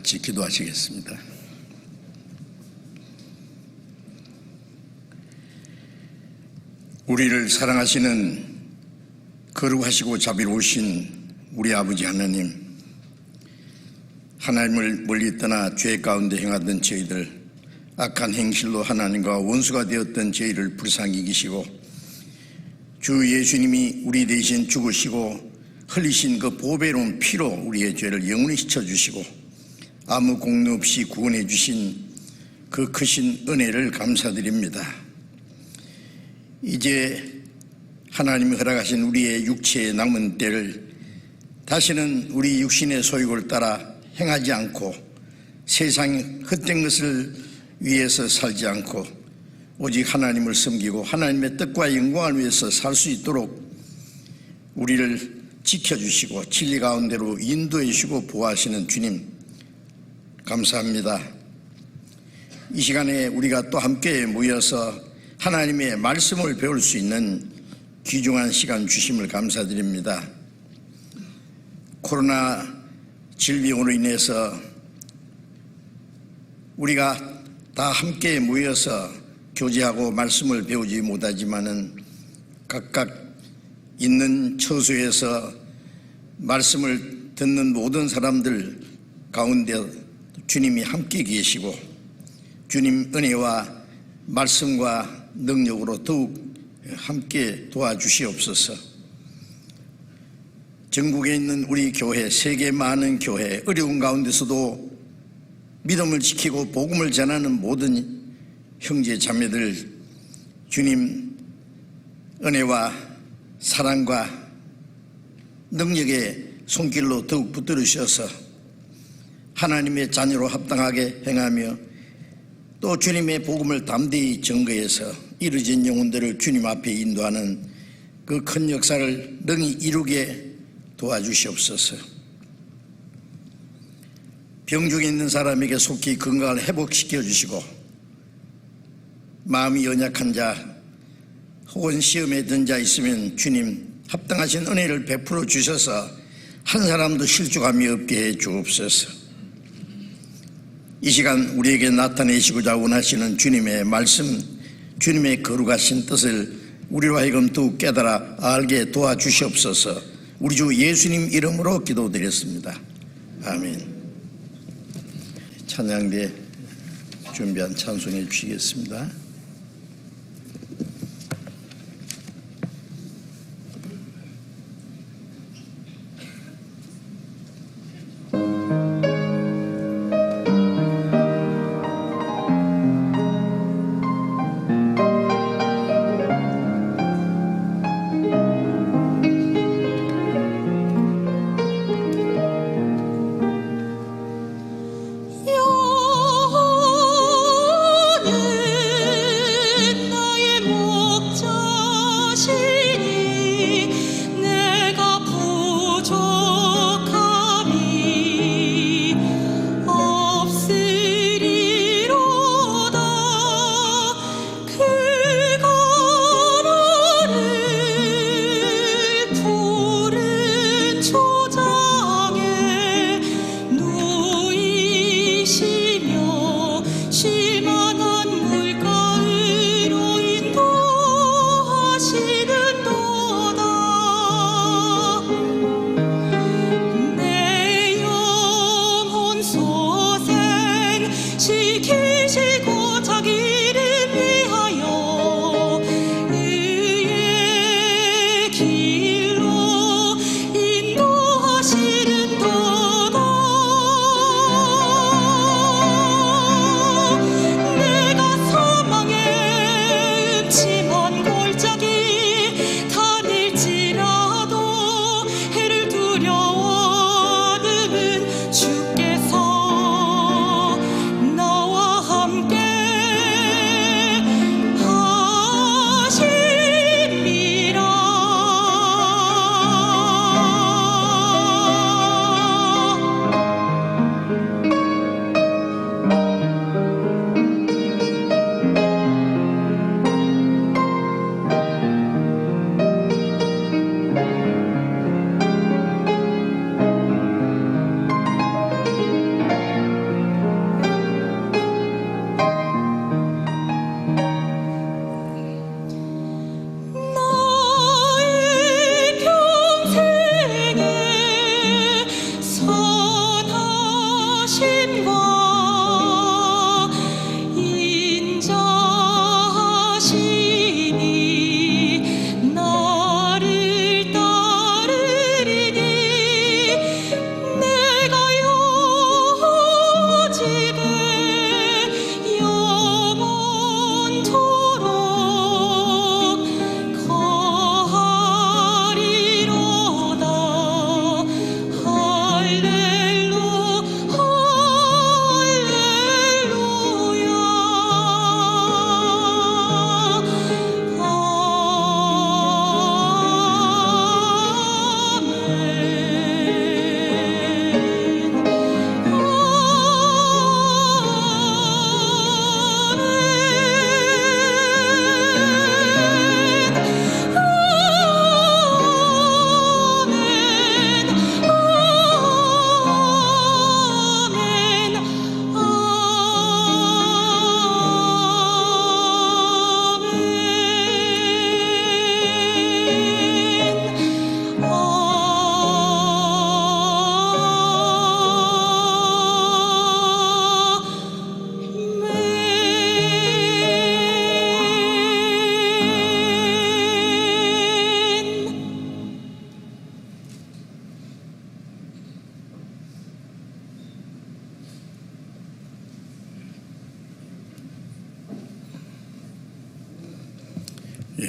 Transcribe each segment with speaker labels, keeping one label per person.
Speaker 1: 같이 기도하시겠습니다. 우리를 사랑하시는 거룩하시고 자비로우신 우리 아버지 하나님, 하나님을 멀리 떠나 죄 가운데 행하던 저희들, 악한 행실로 하나님과 원수가 되었던 저희를 불쌍히 여기시고 주 예수님이 우리 대신 죽으시고 흘리신 그 보배로운 피로 우리의 죄를 영원히 씻어주시고 아무 공로 없이 구원해 주신 그 크신 은혜를 감사드립니다. 이제 하나님이 허락하신 우리의 육체에 남은 때를 다시는 우리 육신의 소욕을 따라 행하지 않고 세상의 헛된 것을 위해서 살지 않고 오직 하나님을 섬기고 하나님의 뜻과 영광을 위해서 살 수 있도록 우리를 지켜주시고 진리 가운데로 인도해 주시고 보호하시는 주님 감사합니다. 이 시간에 우리가 또 함께 모여서 하나님의 말씀을 배울 수 있는 귀중한 시간 주심을 감사드립니다. 코로나 질병으로 인해서 우리가 다 함께 모여서 교제하고 말씀을 배우지 못하지만은 각각 있는 처소에서 말씀을 듣는 모든 사람들 가운데 주님이 함께 계시고 주님 은혜와 말씀과 능력으로 더욱 함께 도와주시옵소서. 전국에 있는 우리 교회, 세계 많은 교회, 어려운 가운데서도 믿음을 지키고 복음을 전하는 모든 형제 자매들 주님 은혜와 사랑과 능력의 손길로 더욱 붙들어 주셔서 하나님의 자녀로 합당하게 행하며 또 주님의 복음을 담대히 증거해서 이루어진 영혼들을 주님 앞에 인도하는 그 큰 역사를 능히 이루게 도와주시옵소서. 병중에 있는 사람에게 속히 건강을 회복시켜 주시고 마음이 연약한 자 혹은 시험에 든 자 있으면 주님 합당하신 은혜를 베풀어 주셔서 한 사람도 실족함이 없게 해 주옵소서. 이 시간 우리에게 나타내시고자 원하시는 주님의 말씀, 주님의 거룩하신 뜻을 우리로 하여금 더욱 깨달아 알게 도와주시옵소서. 우리 주 예수님 이름으로 기도드렸습니다. 아멘. 찬양대 준비한 찬송해 주시겠습니다.
Speaker 2: 영원히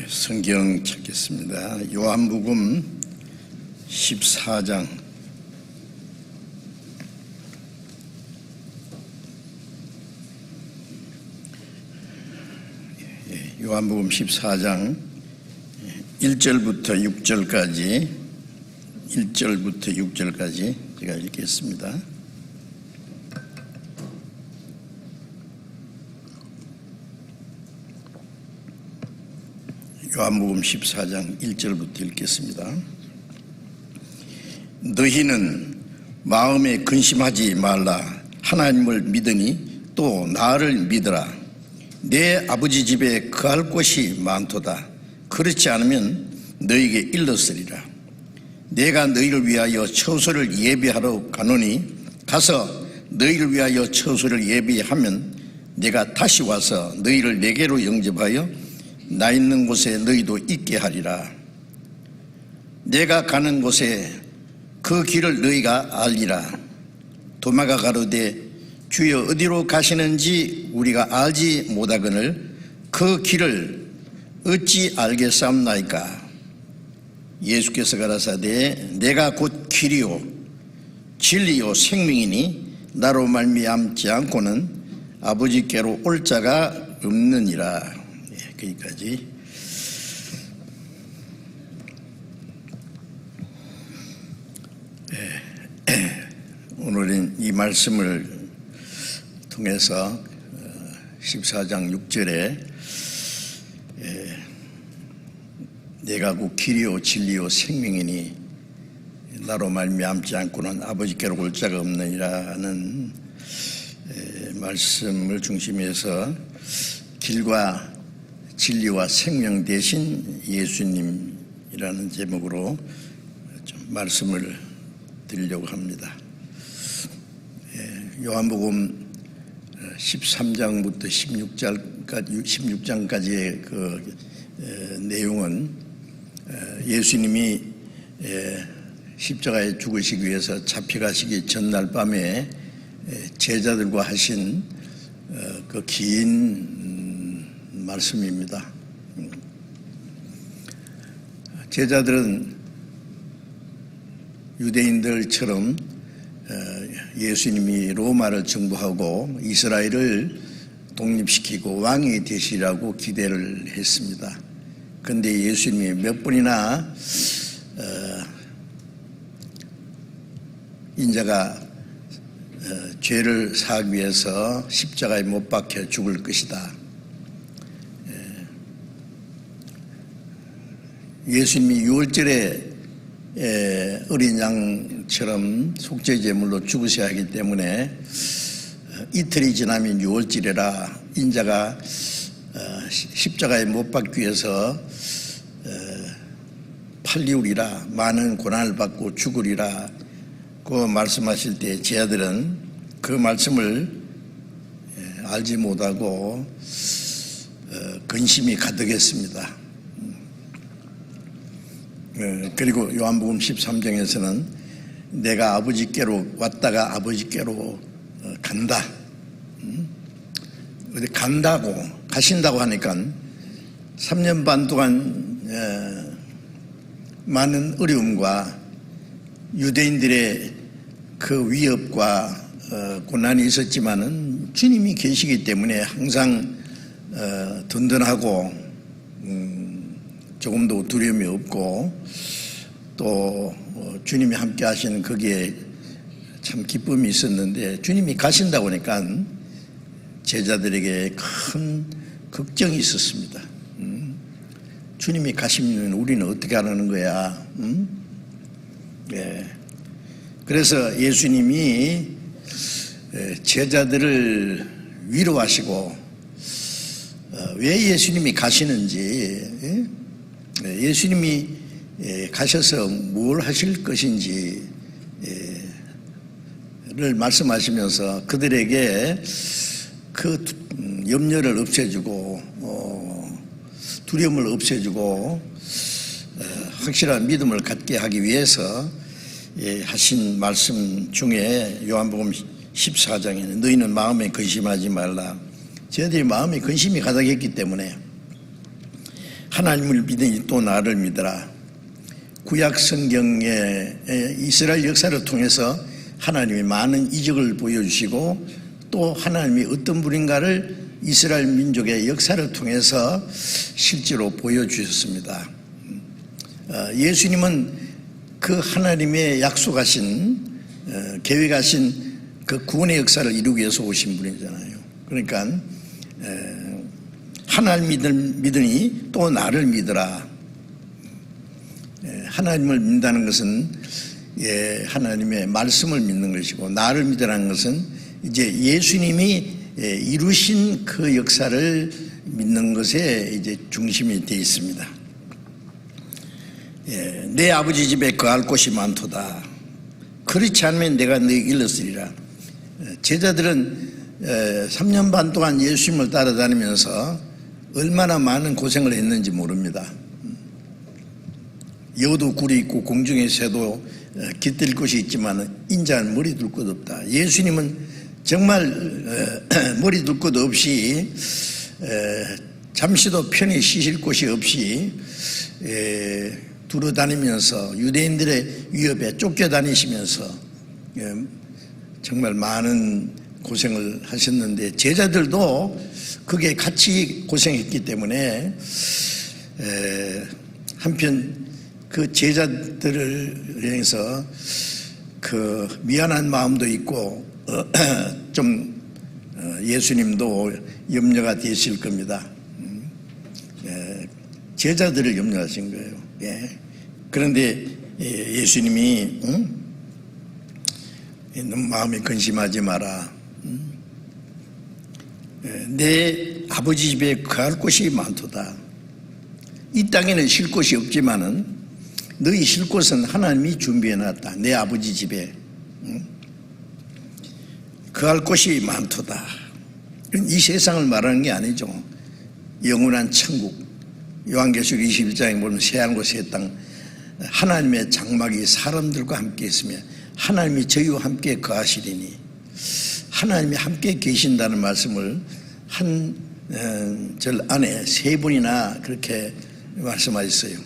Speaker 1: 성경 찾겠습니다. 요한복음 14장 요한복음 14장 1절부터 6절까지 제가 읽겠습니다. 요한복음 14장 1절부터 읽겠습니다. 너희는 마음에 근심하지 말라. 하나님을 믿으니 또 나를 믿으라. 내 아버지 집에 거할 곳이 많도다. 그렇지 않으면 너희에게 일렀으리라. 내가 너희를 위하여 처소를 예비하러 가노니 가서 너희를 위하여 처소를 예비하면 내가 다시 와서 너희를 내게로 영접하여 나 있는 곳에 너희도 있게 하리라. 내가 가는 곳에 그 길을 너희가 알리라. 도마가 가로되 주여 어디로 가시는지 우리가 알지 못하거늘 그 길을 어찌 알겠사옵나이까. 예수께서 가라사대 내가 곧 길이요 진리요 생명이니 나로 말미암지 않고는 아버지께로 올 자가 없느니라. 여기까지. 오늘은 이 말씀을 통해서 14장 6절에 내가 곧 길이요 진리요 생명이니 나로 말미암지 않고는 아버지께로 올 자가 없느니라는 말씀을 중심해서 길과 진리와 생명 대신 예수님이라는 제목으로 좀 말씀을 드리려고 합니다. 요한복음 13장부터 16장까지의 그 내용은 예수님이 십자가에 죽으시기 위해서 잡혀가시기 전날 밤에 제자들과 하신 그 긴 말씀입니다. 제자들은 유대인들처럼 예수님이 로마를 정부하고 이스라엘을 독립시키고 왕이 되시라고 기대를 했습니다. 그런데 예수님이 몇 번이나 인자가 죄를 사하기 위해서 십자가에 못 박혀 죽을 것이다. 예수님이 유월절에 어린 양처럼 속죄제물로 죽으셔야 하기 때문에 이틀이 지나면 유월절이라 인자가 십자가에 못 박기 위해서 팔리우리라 많은 고난을 받고 죽으리라 그 말씀하실 때 제자들은 그 말씀을 알지 못하고 근심이 가득했습니다. 그리고 요한복음 13장에서는 내가 아버지께로 왔다가 아버지께로 간다. 어디 간다고 가신다고 하니까 3년 반 동안 많은 어려움과 유대인들의 그 위협과 고난이 있었지만은 주님이 계시기 때문에 항상 든든하고 조금도 두려움이 없고 또 주님이 함께 하시는 거기에 참 기쁨이 있었는데 주님이 가신다고 하니까 제자들에게 큰 걱정이 있었습니다. 주님이 가시면 우리는 어떻게 하라는 거야? 그래서 예수님이 제자들을 위로하시고 왜 예수님이 가시는지 예수님이 가셔서 뭘 하실 것인지를 말씀하시면서 그들에게 그 염려를 없애주고 두려움을 없애주고 확실한 믿음을 갖게 하기 위해서 하신 말씀 중에 요한복음 14장에는 너희는 마음에 근심하지 말라. 저희들이 마음에 근심이 가득했기 때문에 하나님을 믿으니 또 나를 믿으라. 구약 성경의 이스라엘 역사를 통해서 하나님이 많은 이적을 보여주시고 또 하나님이 어떤 분인가를 이스라엘 민족의 역사를 통해서 실제로 보여주셨습니다. 예수님은 그 하나님의 약속하신 계획하신 그 구원의 역사를 이루기 위해서 오신 분이잖아요. 그러니까 하나님 믿으니 또 나를 믿으라. 하나님을 믿는다는 것은 하나님의 말씀을 믿는 것이고, 나를 믿으라는 것은 이제 예수님이 이루신 그 역사를 믿는 것에 이제 중심이 되어 있습니다. 내 아버지 집에 거할 곳이 많도다. 그렇지 않으면 내가 너희에게 일렀으리라. 제자들은 3년 반 동안 예수님을 따라다니면서 얼마나 많은 고생을 했는지 모릅니다. 여도 굴이 있고 공중의 새도 깃들 곳이 있지만 인자는 머리 둘 것 없다. 예수님은 정말 머리 둘 것 없이 잠시도 편히 쉬실 곳이 없이 두루다니면서 유대인들의 위협에 쫓겨다니시면서 정말 많은 고생을 하셨는데, 제자들도 그게 같이 고생했기 때문에 한편 그 제자들을 위해서 그 미안한 마음도 있고 좀 예수님도 염려가 되실 겁니다. 제자들을 염려하신 거예요. 그런데 예수님이 너무 마음에 근심하지 마라. 내 아버지 집에 거할 곳이 많도다. 이 땅에는 쉴 곳이 없지만은 너희 쉴 곳은 하나님이 준비해놨다. 내 아버지 집에 거할 곳이 많도다. 이 세상을 말하는 게 아니죠. 영원한 천국, 요한계시록 21장에 보면 새하늘과 새 땅, 하나님의 장막이 사람들과 함께 있으며 하나님이 저희와 함께 거하시리니, 하나님이 함께 계신다는 말씀을 한 절 안에 3번이나 그렇게 말씀하셨어요.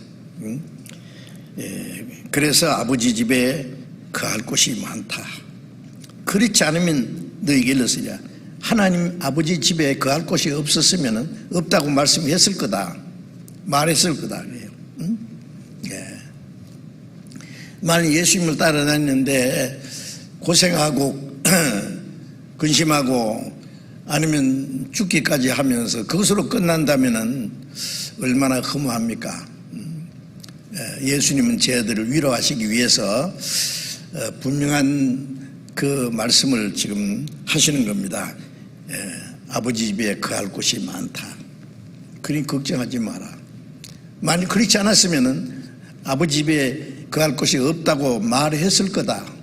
Speaker 1: 그래서 아버지 집에 거할 곳이 많다. 그렇지 않으면 너희에게 일렀으리라. 하나님 아버지 집에 거할 곳이 없었으면 없다고 말씀했을 거다, 말했을 거다 그래요. 만약 예수님을 따라다니는데 고생하고 근심하고 아니면 죽기까지 하면서 그것으로 끝난다면 얼마나 허무합니까? 예수님은 제자들을 위로하시기 위해서 분명한 그 말씀을 지금 하시는 겁니다. 아버지 집에 거할 곳이 많다. 그러니 걱정하지 마라. 만약 그렇지 않았으면 아버지 집에 거할 곳이 없다고 말했을 거다.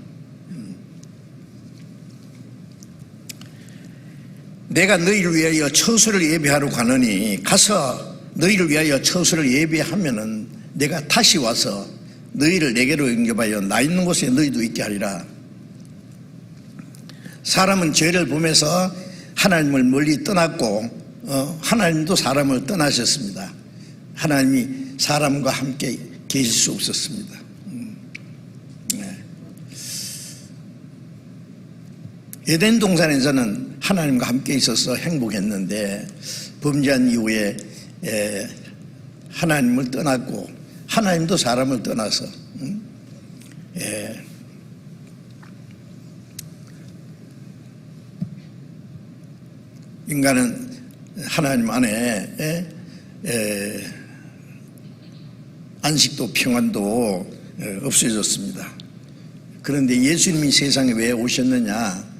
Speaker 1: 내가 너희를 위하여 처소를 예비하러 가느니, 가서 너희를 위하여 처소를 예비하면은 내가 다시 와서 너희를 내게로 영접하여 나 있는 곳에 너희도 있게 하리라. 사람은 죄를 보면서 하나님을 멀리 떠났고 하나님도 사람을 떠나셨습니다. 하나님이 사람과 함께 계실 수 없었습니다. 에덴 동산에서는 하나님과 함께 있어서 행복했는데 범죄한 이후에 하나님을 떠났고 하나님도 사람을 떠나서 인간은 하나님 안에 안식도 평안도 없어졌습니다. 그런데 예수님이 세상에 왜 오셨느냐?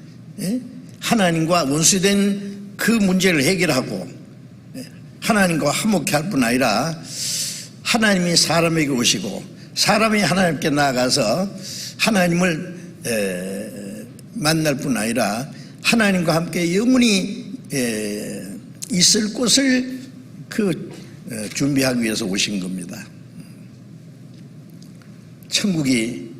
Speaker 1: 하나님과 원수된 그 문제를 해결하고 하나님과 화목케 할 뿐 아니라 하나님이 사람에게 오시고 사람이 하나님께 나아가서 하나님을 만날 뿐 아니라 하나님과 함께 영원히 있을 곳을 준비하기 위해서 오신 겁니다. 천국이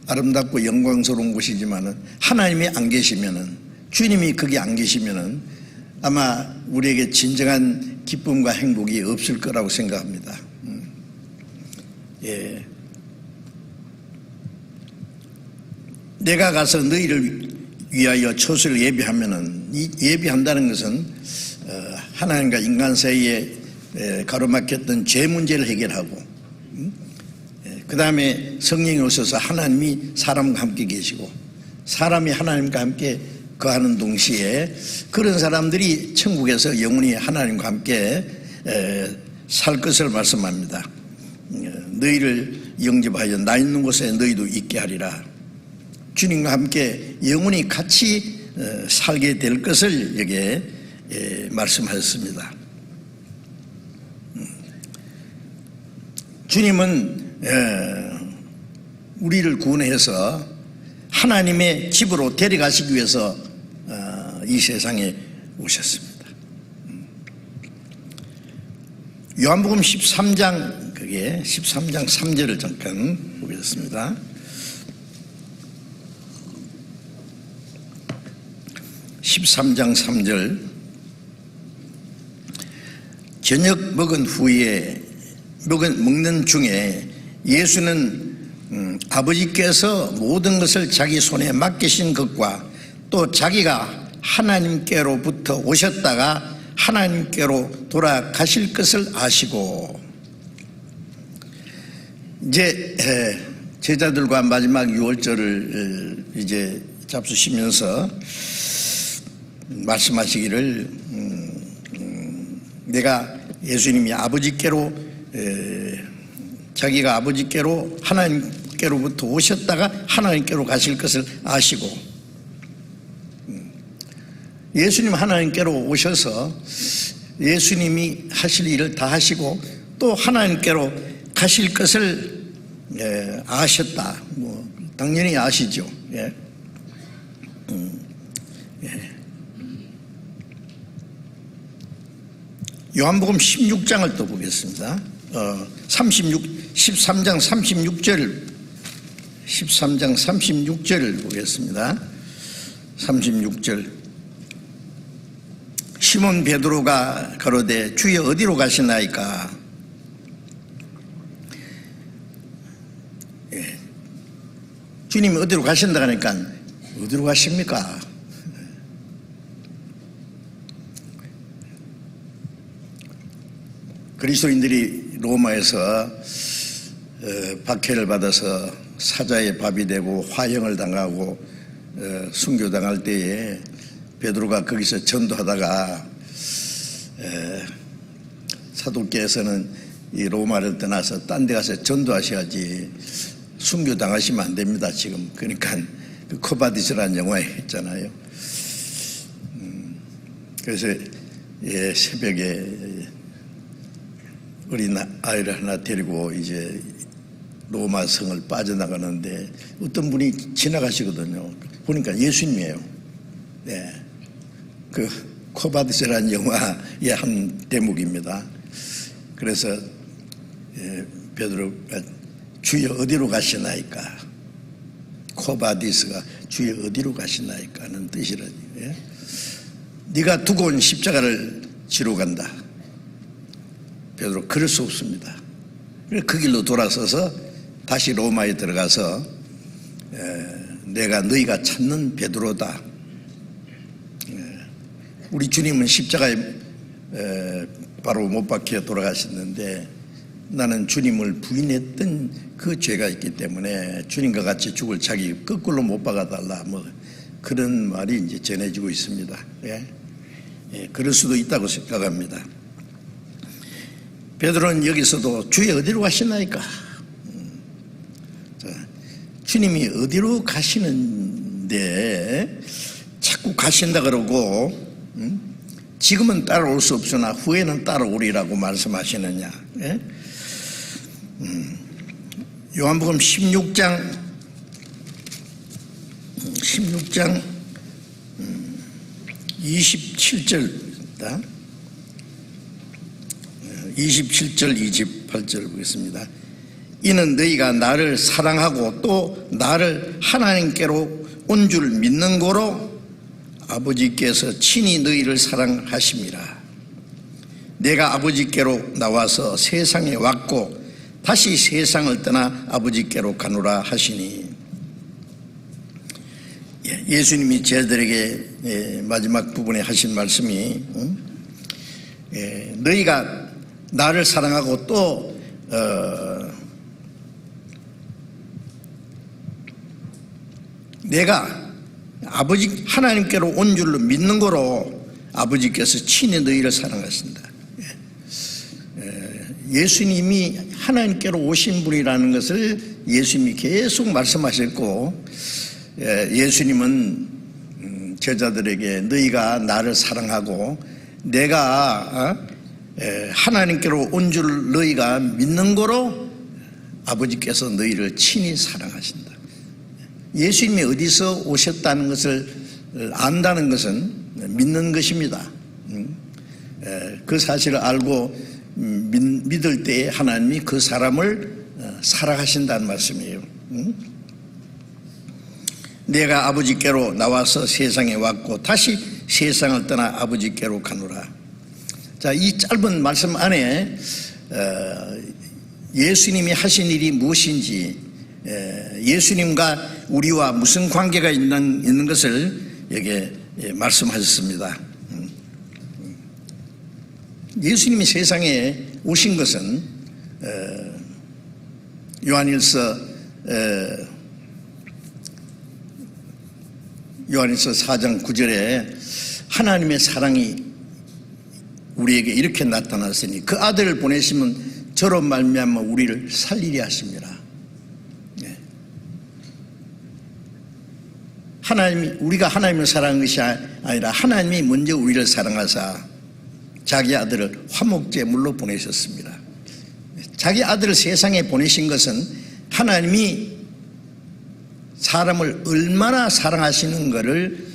Speaker 1: 아름답고 영광스러운 곳이지만은 하나님이 안 계시면은, 주님이 거기 안 계시면은 아마 우리에게 진정한 기쁨과 행복이 없을 거라고 생각합니다. 예. 내가 가서 너희를 위하여 초소를 예비하면은, 이 예비한다는 것은 하나님과 인간 사이에 가로막혔던 죄 문제를 해결하고, 그 다음에 성령이 오셔서 하나님이 사람과 함께 계시고 사람이 하나님과 함께 거하는 동시에 그런 사람들이 천국에서 영원히 하나님과 함께 살 것을 말씀합니다. 너희를 영접하여 나 있는 곳에 너희도 있게 하리라. 주님과 함께 영원히 같이 살게 될 것을 여기에 말씀하셨습니다. 주님은 우리를 구원해서 하나님의 집으로 데려가시기 위해서 이 세상에 오셨습니다. 요한복음 13장, 그게 13장 3절을 잠깐 보겠습니다. 13장 3절. 저녁 먹은 후에 먹는 중에 예수는 아버지께서 모든 것을 자기 손에 맡기신 것과 또 자기가 하나님께로부터 오셨다가 하나님께로 돌아가실 것을 아시고, 이제 제자들과 마지막 6월절을 이제 잡수시면서 말씀하시기를, 내가 예수님이 아버지께로 자기가 아버지께로 하나님께로부터 오셨다가 하나님께로 가실 것을 아시고, 예수님 하나님께로 오셔서 예수님이 하실 일을 다 하시고 또 하나님께로 가실 것을 아셨다. 뭐 당연히 아시죠. 예. 요한복음 16장을 또 보겠습니다. 13장 36절을 보겠습니다. 36절. 시몬 베드로가 가로되 주여 어디로 가시나이까? 예. 주님이 어디로 가신다 하니까 어디로 가십니까? 그리스도인들이 로마에서 박해를 받아서 사자의 밥이 되고 화형을 당하고 순교당할 때에 베드로가 거기서 전도하다가 사도께서는 이 로마를 떠나서 딴 데 가서 전도하셔야지 순교당하시면 안 됩니다 지금. 그러니까 그 코바디스라는 영화에 있잖아요. 그래서 새벽에 어린 아이를 하나 데리고 이제 로마 성을 빠져나가는데 어떤 분이 지나가시거든요. 보니까 예수님이에요. 네. 그 코바디스라는 영화의 한 대목입니다. 그래서 베드로가 주여 어디로 가시나이까? 코바디스가 주여 어디로 가시나이까 하는 뜻이라니. 예? 네가 두고 온 십자가를 지러 간다. 베드로 그럴 수 없습니다. 그 길로 돌아서서 다시 로마에 들어가서 내가 너희가 찾는 베드로다. 우리 주님은 십자가에 바로 못 박혀 돌아가셨는데 나는 주님을 부인했던 그 죄가 있기 때문에 주님과 같이 죽을 자기 거꾸로 못 박아달라, 뭐 그런 말이 이제 전해지고 있습니다. 예? 그럴 수도 있다고 생각합니다. 베드로는 여기서도 주여 어디로 가시나이까? 주님이 어디로 가시는데 자꾸 가신다 그러고 지금은 따라올 수 없으나 후에는 따라오리라고 말씀하시느냐. 예? 요한복음 16장 27절입니다. 27절 28절 보겠습니다. 이는 너희가 나를 사랑하고 또 나를 하나님께로 온 줄 믿는 고로 아버지께서 친히 너희를 사랑하심이라. 내가 아버지께로 나와서 세상에 왔고 다시 세상을 떠나 아버지께로 가노라 하시니, 예수님이 제자들에게 마지막 부분에 하신 말씀이 너희가 나를 사랑하고 또 내가 아버지 하나님께로 온 줄로 믿는 거로 아버지께서 친히 너희를 사랑하신다. 예수님이 하나님께로 오신 분이라는 것을 예수님이 계속 말씀하셨고, 예수님은 제자들에게 너희가 나를 사랑하고 내가 하나님께로 온 줄 너희가 믿는 거로 아버지께서 너희를 친히 사랑하신다. 예수님이 어디서 오셨다는 것을 안다는 것은 믿는 것입니다. 그 사실을 알고 믿을 때에 하나님이 그 사람을 사랑하신다는 말씀이에요. 내가 아버지께로 나와서 세상에 왔고 다시 세상을 떠나 아버지께로 가노라. 자, 이 짧은 말씀 안에 예수님이 하신 일이 무엇인지, 예수님과 우리와 무슨 관계가 있는 것을 여기에 말씀하셨습니다. 예수님이 세상에 오신 것은 요한일서 4장 9절에 하나님의 사랑이 우리에게 이렇게 나타났으니 그 아들을 보내시면 저로 말미암아 우리를 살리려 하십니다. 우리가 하나님을 사랑한 것이 아니라 하나님이 먼저 우리를 사랑하사 자기 아들을 화목제물로 보내셨습니다. 자기 아들을 세상에 보내신 것은 하나님이 사람을 얼마나 사랑하시는 것을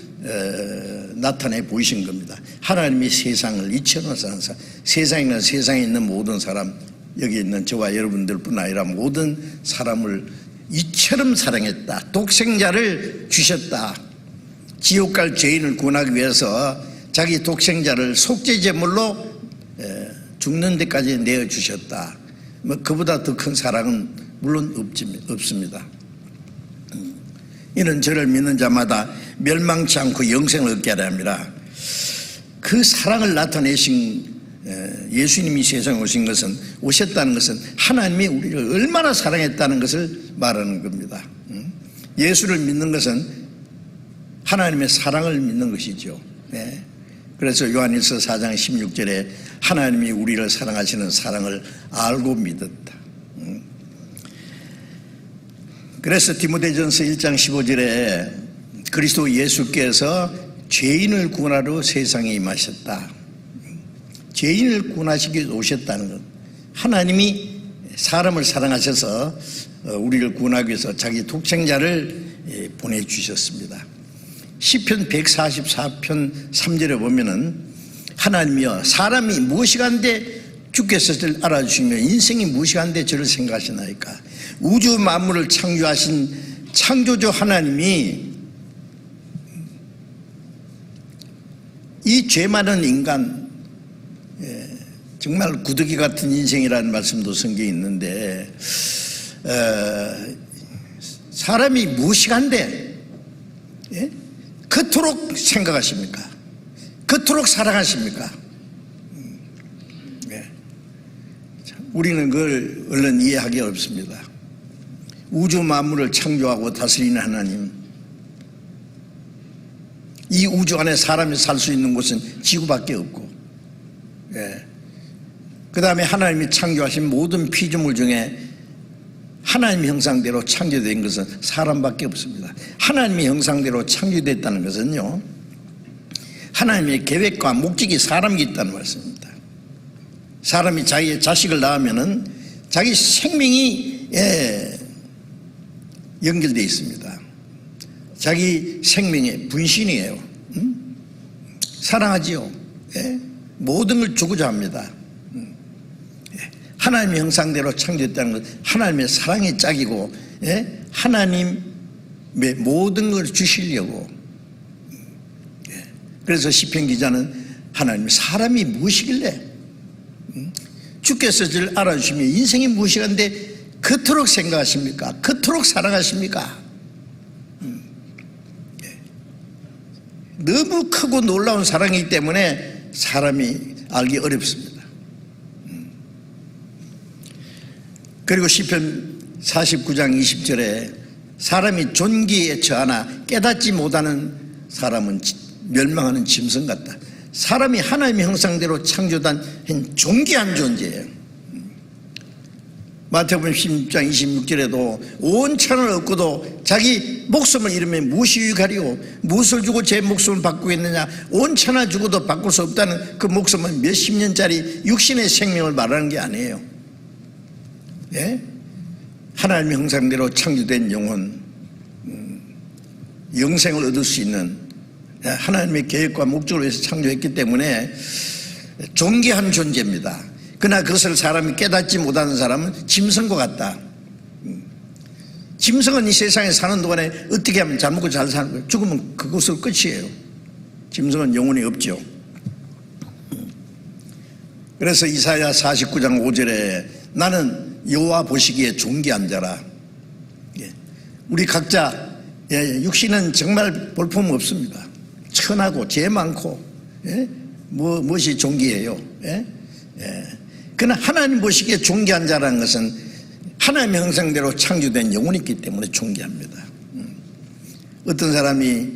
Speaker 1: 나타내 보이신 겁니다. 하나님이 세상을 이처럼 사랑하사, 세상에 있는 모든 사람, 여기 있는 저와 여러분들뿐 아니라 모든 사람을 이처럼 사랑했다. 독생자를 주셨다. 지옥 갈 죄인을 구원하기 위해서 자기 독생자를 속죄제물로 죽는 데까지 내어주셨다. 그보다 더 큰 사랑은 물론 없습니다. 이는 저를 믿는 자마다 멸망치 않고 영생을 얻게 하려 합니다. 그 사랑을 나타내신 예수님이 세상에 오셨다는 것은 하나님이 우리를 얼마나 사랑했다는 것을 말하는 겁니다. 예수를 믿는 것은 하나님의 사랑을 믿는 것이죠. 그래서 요한일서 4장 16절에 하나님이 우리를 사랑하시는 사랑을 알고 믿었다. 그래서 디모데전서 1장 15절에 그리스도 예수께서 죄인을 구원하러 세상에 임하셨다. 죄인을 구원하시기 위해 오셨다는 것. 하나님이 사람을 사랑하셔서 우리를 구원하기 위해서 자기 독생자를 보내주셨습니다. 시편 144편 3절에 보면은 하나님이여 사람이 무엇이간데 주께서 저를 알아주시며 인생이 무엇이간데 저를 생각하시나이까. 우주 만물을 창조하신 창조주 하나님이 이 죄 많은 인간, 정말 구더기 같은 인생이라는 말씀도 성경에 있는데, 사람이 무엇이간데 그토록 생각하십니까? 그토록 사랑하십니까? 우리는 그걸 얼른 이해하기 어렵습니다. 우주 만물을 창조하고 다스리는 하나님, 이 우주 안에 사람이 살 수 있는 곳은 지구밖에 없고, 그 다음에 하나님이 창조하신 모든 피조물 중에 하나님의 형상대로 창조된 것은 사람밖에 없습니다. 하나님의 형상대로 창조됐다는 것은요, 하나님의 계획과 목적이 사람이 있다는 말씀입니다. 사람이 자기의 자식을 낳으면은 자기 생명이 연결되어 있습니다. 자기 생명의 분신이에요. 사랑하지요. 모든 걸 주고자 합니다. 하나님의 형상대로 창조됐다는 것, 하나님의 사랑의 짝이고, 하나님의 모든 걸 주시려고. 그래서 시편 기자는 하나님 사람이 무엇이길래 주께서 저를 알아주시면 인생이 무엇이간데 그토록 생각하십니까? 그토록 사랑하십니까? 너무 크고 놀라운 사랑이기 때문에 사람이 알기 어렵습니다. 그리고 시편 49장 20절에 사람이 존귀에 처하나 깨닫지 못하는 사람은 멸망하는 짐승 같다. 사람이 하나님의 형상대로 창조된 존귀한 존재예요. 마태복음 16장 26절에도 온 천을 얻고도 자기 목숨을 잃으면 무엇이 유익하리요? 무엇을 주고 제 목숨을 바꾸겠느냐? 온 천하 주고도 바꿀 수 없다는 그 목숨은 몇십 년짜리 육신의 생명을 말하는 게 아니에요. 예? 하나님의 형상대로 창조된 영혼, 영생을 얻을 수 있는 하나님의 계획과 목적을 위해서 창조했기 때문에 존귀한 존재입니다. 그러나 그것을 사람이 깨닫지 못하는 사람은 짐승과 같다. 짐승은 이 세상에 사는 동안에 어떻게 하면 잘 먹고 잘 사는 거예요. 죽으면 그것으로 끝이에요. 짐승은 영혼이 없죠. 그래서 이사야 49장 5절에 나는 여호와 보시기에 존귀한 자라. 우리 각자 육신은 정말 볼품 없습니다. 천하고 죄 많고 무엇이 존귀해요? 그러나 하나님 보시기에 존귀한 자라는 것은 하나님의 형상대로 창조된 영혼이 있기 때문에 존귀합니다. 어떤 사람이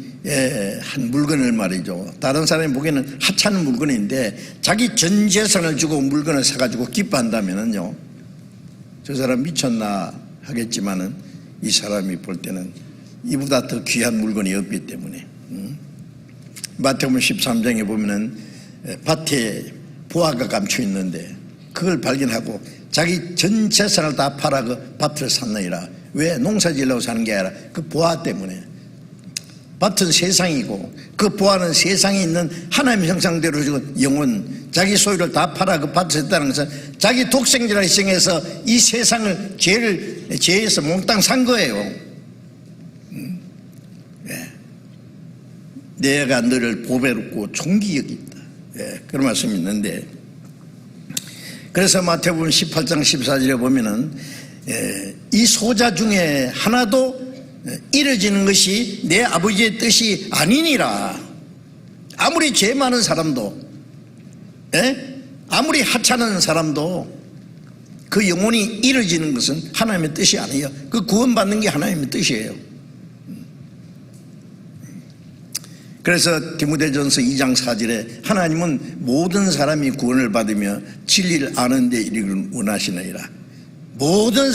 Speaker 1: 한 물건을 말이죠, 다른 사람이 보기에는 하찮은 물건인데 자기 전 재산을 주고 물건을 사가지고 기뻐한다면은요, 저 사람 미쳤나 하겠지만은 이 사람이 볼 때는 이보다 더 귀한 물건이 없기 때문에. 마태복음 13장에 보면은 밭에 보화가 감춰 있는데 그걸 발견하고 자기 전 재산을 다 팔아 그 밭을 샀느니라. 왜? 농사 지으려고 사는 게 아니라 그 보화 때문에. 밭은 세상이고 그 보화는 세상에 있는 하나님의 형상대로 지은 영혼, 자기 소유를 다 팔아 그 밭을 했다는 것은 자기 독생자를 희생해서 이 세상을 죄에서 몽땅 산 거예요. 내가 너를 보배롭고 존귀 여긴다. 그런 말씀이 있는데, 그래서 마태복음 18장 14절에 보면은 이 소자 중에 하나도 이뤄지는 것이 내 아버지의 뜻이 아니니라. 아무리 죄 많은 사람도, 아무리 하찮은 사람도 그 영혼이 이뤄지는 것은 하나님의 뜻이 아니에요. 그 구원받는 게 하나님의 뜻이에요. 그래서 디모데전서 2장 4절에 하나님은 모든 사람이 구원을 받으며 진리를 아는 데 이르기를 원하시느니라. 모든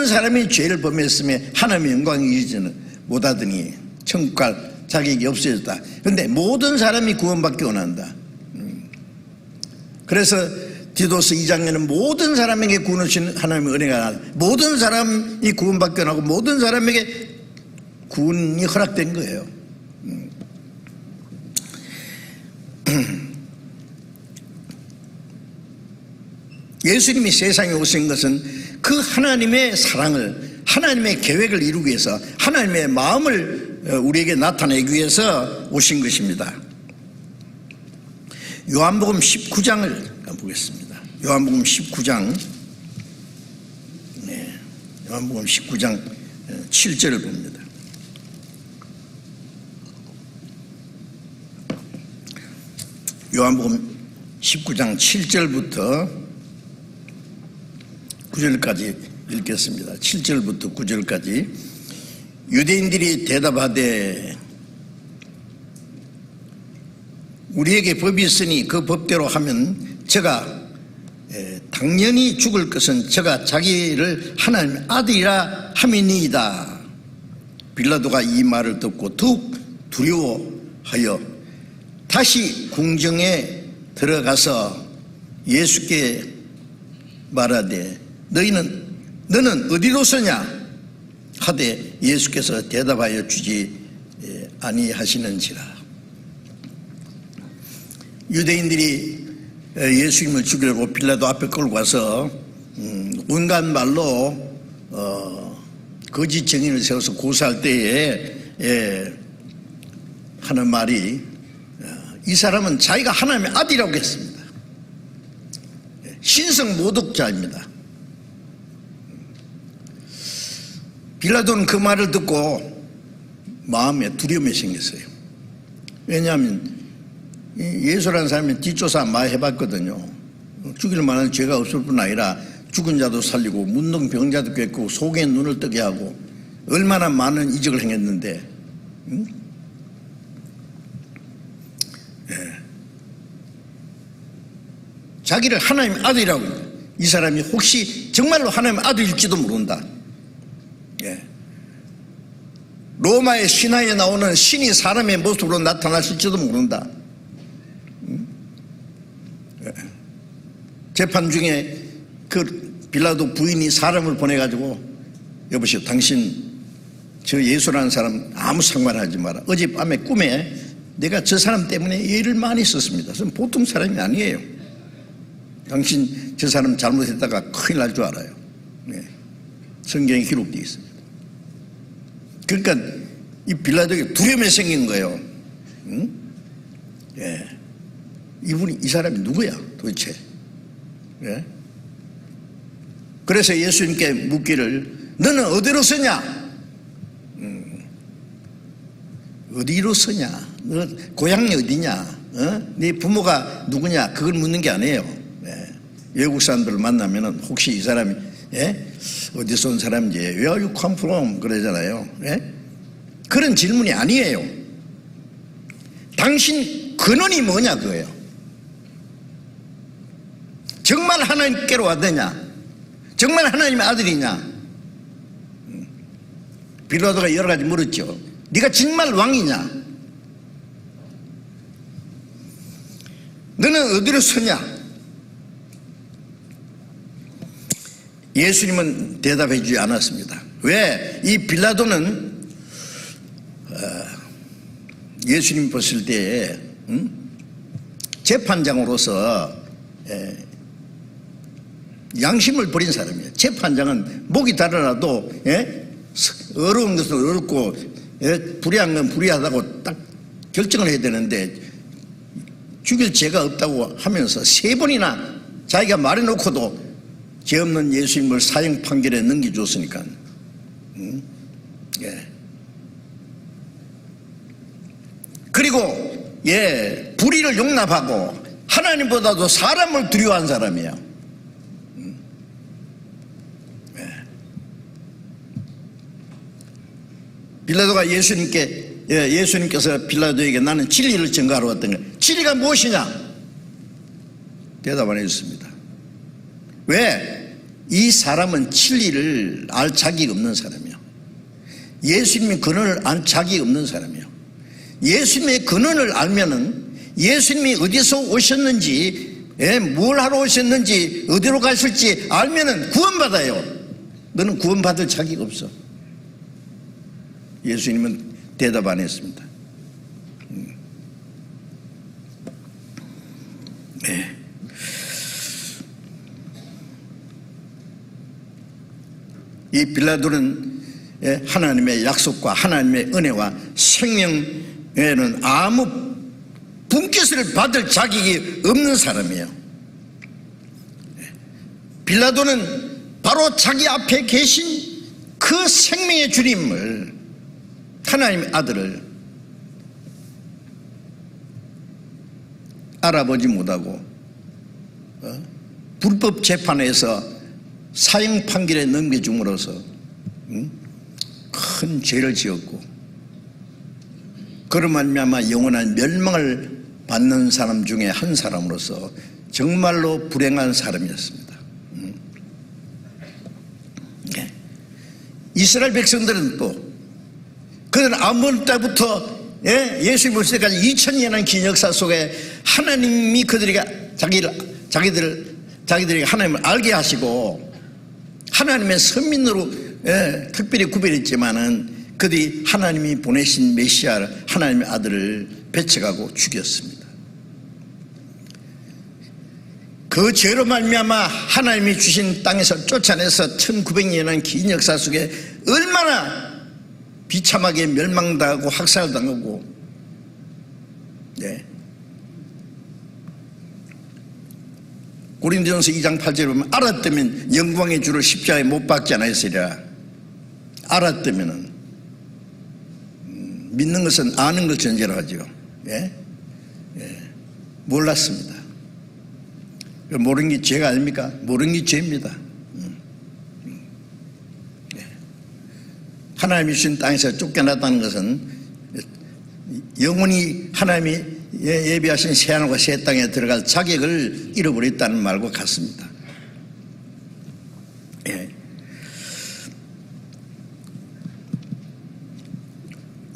Speaker 1: 사람이 죄를 범했음에 하나님의 영광이 이르지는 못하더니 천국 갈 자격이 없어졌다. 그런데 모든 사람이 구원받기 원한다. 그래서 디도서 2장에는 모든 사람에게 구원을 주신 하나님의 은혜가, 모든 사람이 구원받기 원하고 모든 사람에게 구원이 허락된 거예요. 예수님이 세상에 오신 것은 그 하나님의 사랑을, 하나님의 계획을 이루기 위해서, 하나님의 마음을 우리에게 나타내기 위해서 오신 것입니다. 요한복음 19장을 보겠습니다. 요한복음 19장, 요한복음 19장 7절을 봅니다. 요한복음 19장 7절부터 9절까지 읽겠습니다. 7절부터 9절까지. 유대인들이 대답하되 우리에게 법이 있으니 그 법대로 하면 저가 당연히 죽을 것은 저가 자기를 하나님의 아들이라 함이니이다. 빌라도가 이 말을 듣고 더욱 두려워하여 다시 궁정에 들어가서 예수께 말하되 너는 어디로서냐 하되 예수께서 대답하여 주지 아니하시는지라. 유대인들이 예수님을 죽이려고 빌라도 앞에 끌고 가서 온갖 말로 거짓 증인을 세워서 고소할 때에 하는 말이, 이 사람은 자기가 하나님의 아들이라고 했습니다. 신성 모독자입니다. 빌라도는 그 말을 듣고 마음에 두려움이 생겼어요. 왜냐하면 예수라는 사람이 뒷조사 많이 해봤거든요. 죽일 만한 죄가 없을 뿐 아니라 죽은 자도 살리고 문둥병자도 꿰고 속에 눈을 뜨게 하고 얼마나 많은 이적을 행했는데, 자기를 하나님의 아들이라고, 이 사람이 혹시 정말로 하나님의 아들일지도 모른다. 로마의 신화에 나오는 신이 사람의 모습으로 나타나실지도 모른다. 재판 중에 그 빌라도 부인이 사람을 보내가지고, 여보시오, 당신 저 예수라는 사람 아무 상관하지 마라. 어젯밤에 꿈에 내가 저 사람 때문에 예를 많이 썼습니다. 저는 보통 사람이 아니에요. 당신 저 사람 잘못했다가 큰일 날 줄 알아요. 성경에 기록되어 있습니다. 그러니까 이 빌라도에게 두려움이 생긴 거예요. 이 사람이 누구야 도대체? 그래서 예수님께 묻기를, 너는 어디로 서냐? 어디로 서냐? 너 고향이 어디냐? 네 부모가 누구냐? 그걸 묻는 게 아니에요. 외국 사람들을 만나면은 혹시 이 사람이 어디서 온 사람인지, Where are you come from? 그러잖아요. 그런 질문이 아니에요. 당신 근원이 뭐냐 그거예요. 정말 하나님께로 왔느냐? 정말 하나님의 아들이냐? 빌라도가 여러 가지 물었죠. 네가 정말 왕이냐? 너는 어디로 서냐? 예수님은 대답해 주지 않았습니다. 왜? 이 빌라도는 예수님 봤을 때 재판장으로서 양심을 버린 사람이에요. 재판장은 목이 달아나도 어려운 것은 어렵고 불의한 건 불의하다고 딱 결정을 해야 되는데, 죽일 죄가 없다고 하면서 3번이나 자기가 말해놓고도 죄 없는 예수님을 사형 판결에 넘겨줬으니까. 그리고 불의를 용납하고 하나님보다도 사람을 두려워한 사람이에요. 빌라도가 예수님께서 빌라도에게 나는 진리를 증거하러 왔던 거예요. 진리가 무엇이냐? 대답 안 해줬습니다. 왜? 이 사람은 진리를 알 자격이 없는 사람이에요. 예수님의 근원을 알 자격이 없는 사람이에요. 예수님의 근원을 알면은 예수님이 어디서 오셨는지, 뭘 하러 오셨는지, 어디로 가실지 알면은 구원받아요. 너는 구원받을 자격이 없어. 예수님은 대답 안 했습니다. 이 빌라도는 하나님의 약속과 하나님의 은혜와 생명에는 아무 분깃을 받을 자격이 없는 사람이에요. 빌라도는 바로 자기 앞에 계신 그 생명의 주님을, 하나님의 아들을 알아보지 못하고 불법 재판에서 사형 판결에 넘겨줌으로써 큰 죄를 지었고, 그로 말미암아 영원한 멸망을 받는 사람 중에 한 사람으로서 정말로 불행한 사람이었습니다. 이스라엘 백성들은 또 그들은 아무 때부터 예수님 올 때까지 2000년의 긴 역사 속에 하나님이 그들에게 자기들에게 하나님을 알게 하시고 하나님의 선민으로 특별히 구별했지만은 그들이 하나님이 보내신 메시아 하나님의 아들을 배척하고 죽였습니다. 그 죄로 말미암아 하나님이 주신 땅에서 쫓아내서 1900년의 긴 역사 속에 얼마나 비참하게 멸망당하고 학살당하고, 고린도전서 2장 8절에 보면 알았다면 영광의 주를 십자가에 못 박지 않았으리라. 알았다면은 믿는 것은 아는 걸 전제로 하죠. 예? 예. 몰랐습니다. 모르는 게 죄가 아닙니까? 모르는 게 죄입니다. 예. 하나님이 주신 땅에서 쫓겨났다는 것은 영원히 하나님이 예비하신 새하늘과 새 땅에 들어갈 자격을 잃어버렸다는 말과 같습니다. 예.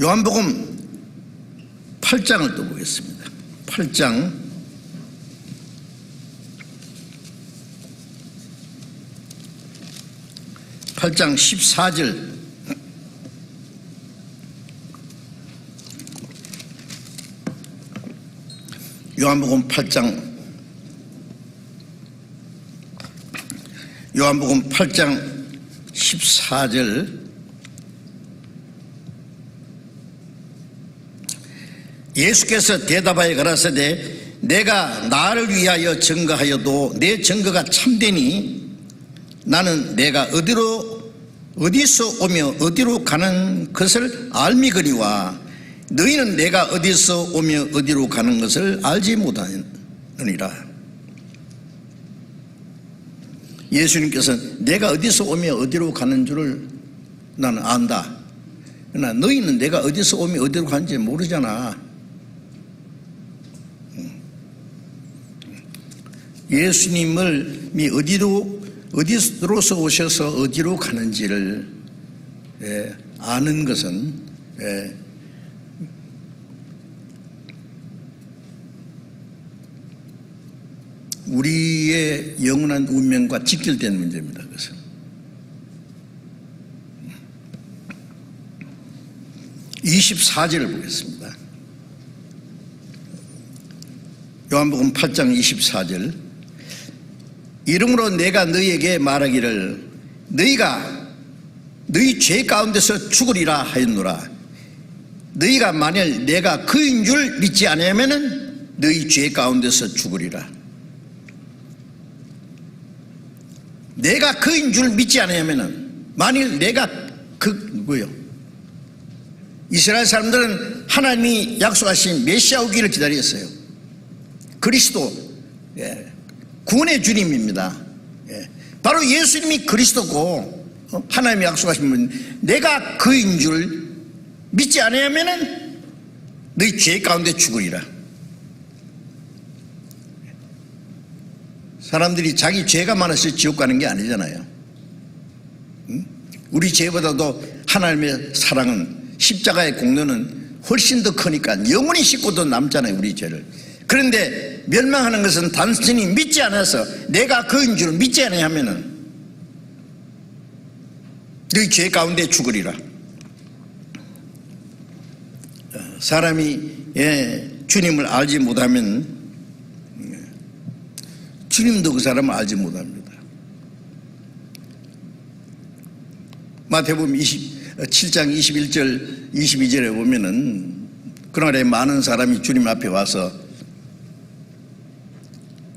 Speaker 1: 요한복음 8장을 또 보겠습니다. 8장 14절. 요한복음 8장 14절. 예수께서 대답하여 가라사대 내가 나를 위하여 증거하여도 내 증거가 참되니 나는 내가 어디서 오며 어디로 가는 것을 알미거니와 너희는 내가 어디서 오며 어디로 가는 것을 알지 못하느니라. 예수님께서 내가 어디서 오며 어디로 가는 줄을 나는 안다. 그러나 너희는 내가 어디서 오며 어디로 가는지 모르잖아. 예수님을 어디로서 오셔서 어디로 가는지를 아는 것은 우리의 영원한 운명과 직결된 문제입니다. 그것은 (24절을) 보겠습니다. 요한복음 8장 24절. 이러므로 내가 너희에게 말하기를 너희가 너희 죄 가운데서 죽으리라 하였노라. 너희가 만일 내가 그인 줄 믿지 않으면은 너희 죄 가운데서 죽으리라. 내가 그인 줄 믿지 않으면은 만일 내가 누구요? 이스라엘 사람들은 하나님이 약속하신 메시아 오기를 기다렸어요. 그리스도, 구원의 주님입니다. 바로 예수님이 그리스도고 하나님이 약속하신 분, 내가 그인 줄 믿지 않으면은 너희 죄 가운데 죽으리라. 사람들이 자기 죄가 많아서 지옥 가는 게 아니잖아요. 우리 죄보다도 하나님의 사랑은, 십자가의 공로는 훨씬 더 크니까 영원히 씻고도 남잖아요, 우리 죄를. 그런데 멸망하는 것은 단순히 믿지 않아서 내가 그인 줄 믿지 않으면은 너희 죄 가운데 죽으리라. 사람이 주님을 알지 못하면 주님도 그 사람을 알지 못합니다. 마태복음 7장 21절 22절에 보면은 그날에 많은 사람이 주님 앞에 와서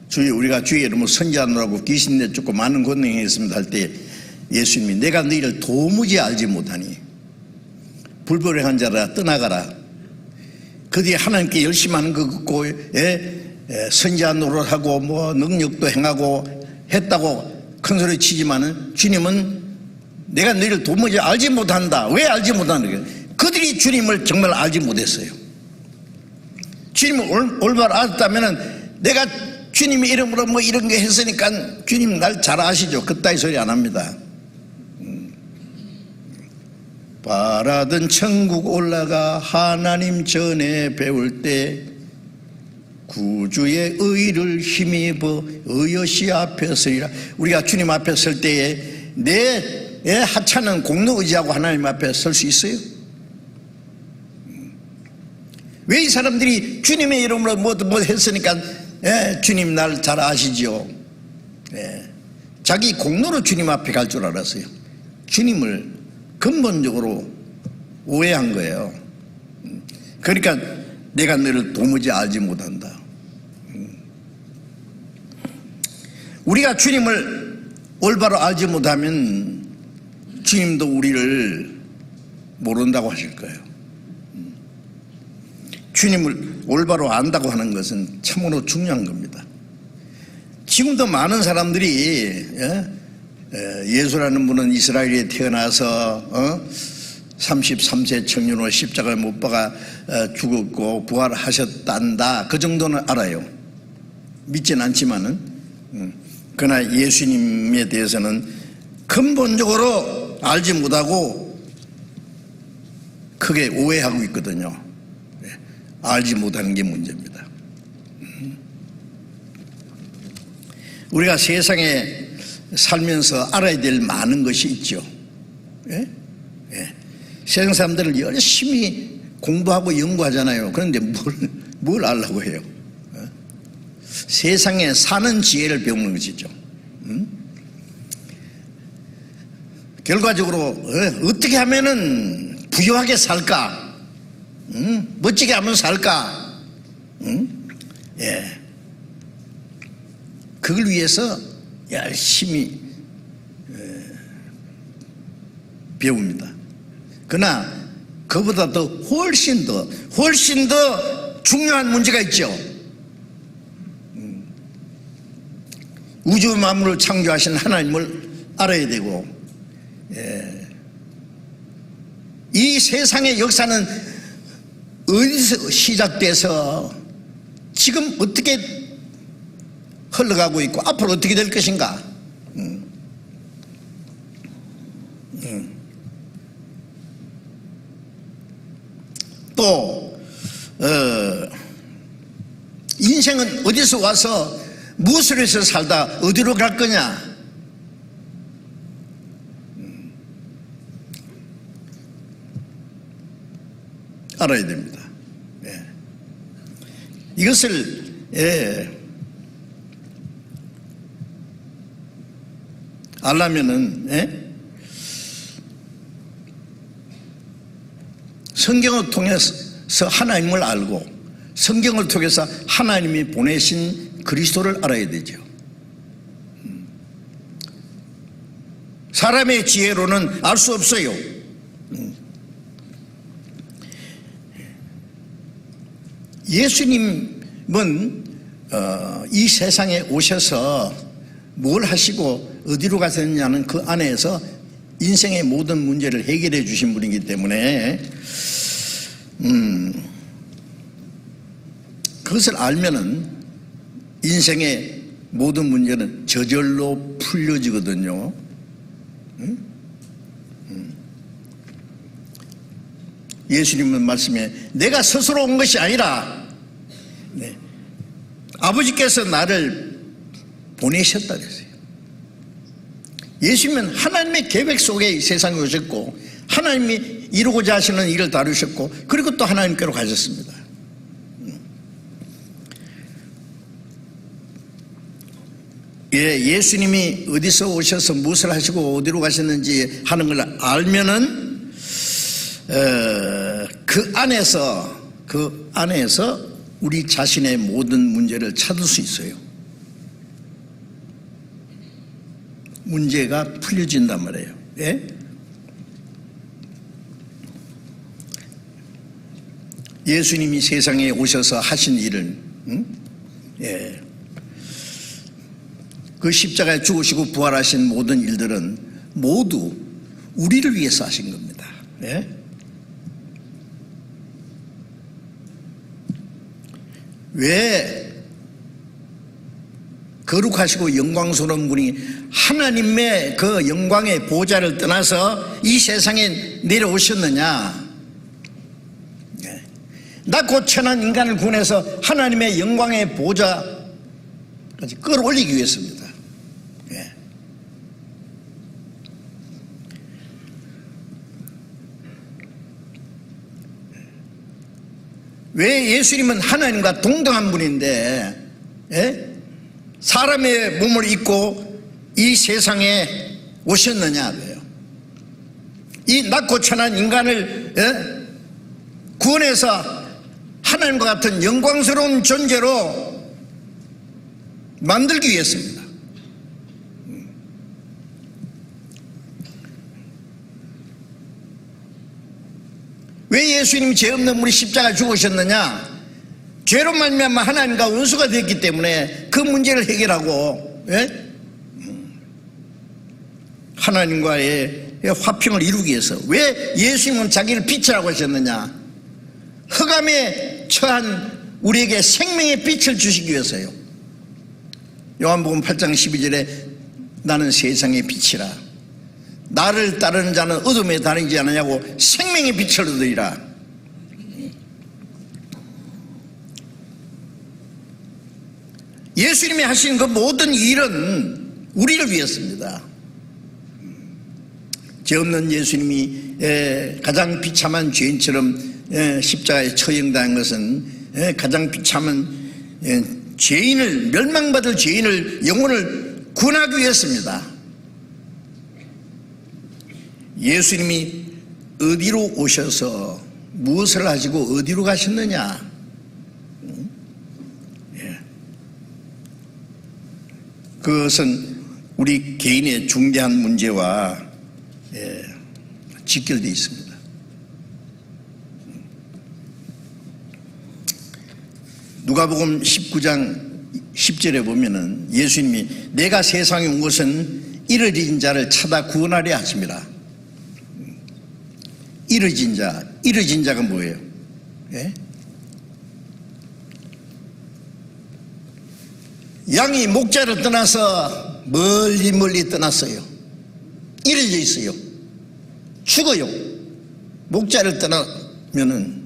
Speaker 1: 주여 우리가 주의 이름으로 선지하느라고 귀신 내쫓고 많은 권능했습니다 할 때 예수님이 내가 너희를 도무지 알지 못하니 불법행한 자라 떠나가라. 그들이 하나님께 열심히 하는 거 듣고 선지한 노릇하고 뭐 능력도 행하고 했다고 큰 소리 치지만은 주님은 내가 너희를 도무지 알지 못한다. 왜 알지 못하는 거예요? 그들이 주님을 정말 알지 못했어요. 주님을 올바로 알았다면은 내가 주님 이름으로 뭐 이런 게 했으니까 주님 날 잘 아시죠? 그따위 소리 안 합니다. 바라던 천국 올라가 하나님 전에 배울 때 구주의 의를 힘입어 의여시 앞에 서리라. 우리가 주님 앞에 설 때에 내 하찮은 공로 의지하고 하나님 앞에 설 수 있어요? 왜 이 사람들이 주님의 이름으로 뭐 했으니까 주님 날 잘 아시지요? 자기 공로로 주님 앞에 갈 줄 알았어요. 주님을 근본적으로 오해한 거예요. 그러니까 내가 너를 도무지 알지 못한다. 우리가 주님을 올바로 알지 못하면 주님도 우리를 모른다고 하실 거예요. 주님을 올바로 안다고 하는 것은 참으로 중요한 겁니다. 지금도 많은 사람들이 예수라는 분은 이스라엘에 태어나서 33세 청년으로 십자가를 못 박아 죽었고 부활하셨단다, 그 정도는 알아요. 믿진 않지만은. 그러나 예수님에 대해서는 근본적으로 알지 못하고 크게 오해하고 있거든요. 알지 못하는 게 문제입니다. 우리가 세상에 살면서 알아야 될 많은 것이 있죠. 세상 사람들은 열심히 공부하고 연구하잖아요. 그런데 뭘 알려고 해요? 세상에 사는 지혜를 배우는 것이죠. 결과적으로 어떻게 하면은 부유하게 살까? 멋지게 하면 살까? 그걸 위해서 열심히 배웁니다. 그러나 그보다 더 훨씬 더 중요한 문제가 있죠. 우주 만물을 창조하신 하나님을 알아야 되고, 이 세상의 역사는 어디서 시작돼서 지금 어떻게 흘러가고 있고 앞으로 어떻게 될 것인가. 또 인생은 어디서 와서 무엇을 해서 살다 어디로 갈 거냐. 알아야 됩니다. 이것을 알려면은 성경을 통해서 하나님을 알고 성경을 통해서 하나님이 보내신 그리스도를 알아야 되죠. 사람의 지혜로는 알 수 없어요. 예수님은 이 세상에 오셔서 뭘 하시고 어디로 가셨느냐는 그 안에서 인생의 모든 문제를 해결해 주신 분이기 때문에 그것을 알면은 인생의 모든 문제는 저절로 풀려지거든요. 예수님은 말씀에 내가 스스로 온 것이 아니라 아버지께서 나를 보내셨다 그랬어요. 예수님은 하나님의 계획 속에 이 세상에 오셨고 하나님이 이루고자 하시는 일을 다루셨고 그리고 또 하나님께로 가셨습니다. 예수님이 어디서 오셔서 무엇을 하시고 어디로 가셨는지 하는 걸 알면은 그 안에서 우리 자신의 모든 문제를 찾을 수 있어요. 문제가 풀려진단 말이에요. 예수님이 세상에 오셔서 하신 일은 그 십자가에 죽으시고 부활하신 모든 일들은 모두 우리를 위해서 하신 겁니다. 왜 거룩하시고 영광스러운 분이 하나님의 그 영광의 보좌를 떠나서 이 세상에 내려오셨느냐? 낮고 천한 인간을 구원해서 하나님의 영광의 보좌까지 끌어올리기 위해서입니다. 왜 예수님은 하나님과 동등한 분인데 사람의 몸을 입고 이 세상에 오셨느냐? 왜요? 이 낮고 천한 인간을 구원해서 하나님과 같은 영광스러운 존재로 만들기 위해서입니다. 예수님이 죄 없는 우리 십자가 죽으셨느냐? 죄로 말미암아 하나님과 원수가 됐기 때문에 그 문제를 해결하고, 예? 하나님과의 화평을 이루기 위해서. 왜 예수님은 자기를 빛이라고 하셨느냐? 흑암에 처한 우리에게 생명의 빛을 주시기 위해서요. 요한복음 8장 12절에 나는 세상의 빛이라, 나를 따르는 자는 어둠에 다니지 않느냐고 생명의 빛을 얻으리라. 예수님이 하신 그 모든 일은 우리를 위해서입니다. 죄 없는 예수님이 가장 비참한 죄인처럼 십자가에 처형당한 것은 가장 비참한 죄인을, 멸망받을 죄인을, 영혼을 구원하기 위해서입니다. 예수님이 어디로 오셔서 무엇을 하시고 어디로 가셨느냐? 그것은 우리 개인의 중대한 문제와 직결되어 있습니다. 누가복음 19장 10절에 보면은 예수님이 내가 세상에 온 것은 이르진 자를 찾아 구원하려 하십니다. 이르진 자, 이르진 자가 뭐예요? 예? 양이 목자를 떠나서 멀리 떠났어요. 이르져 있어요. 죽어요. 목자를 떠나면은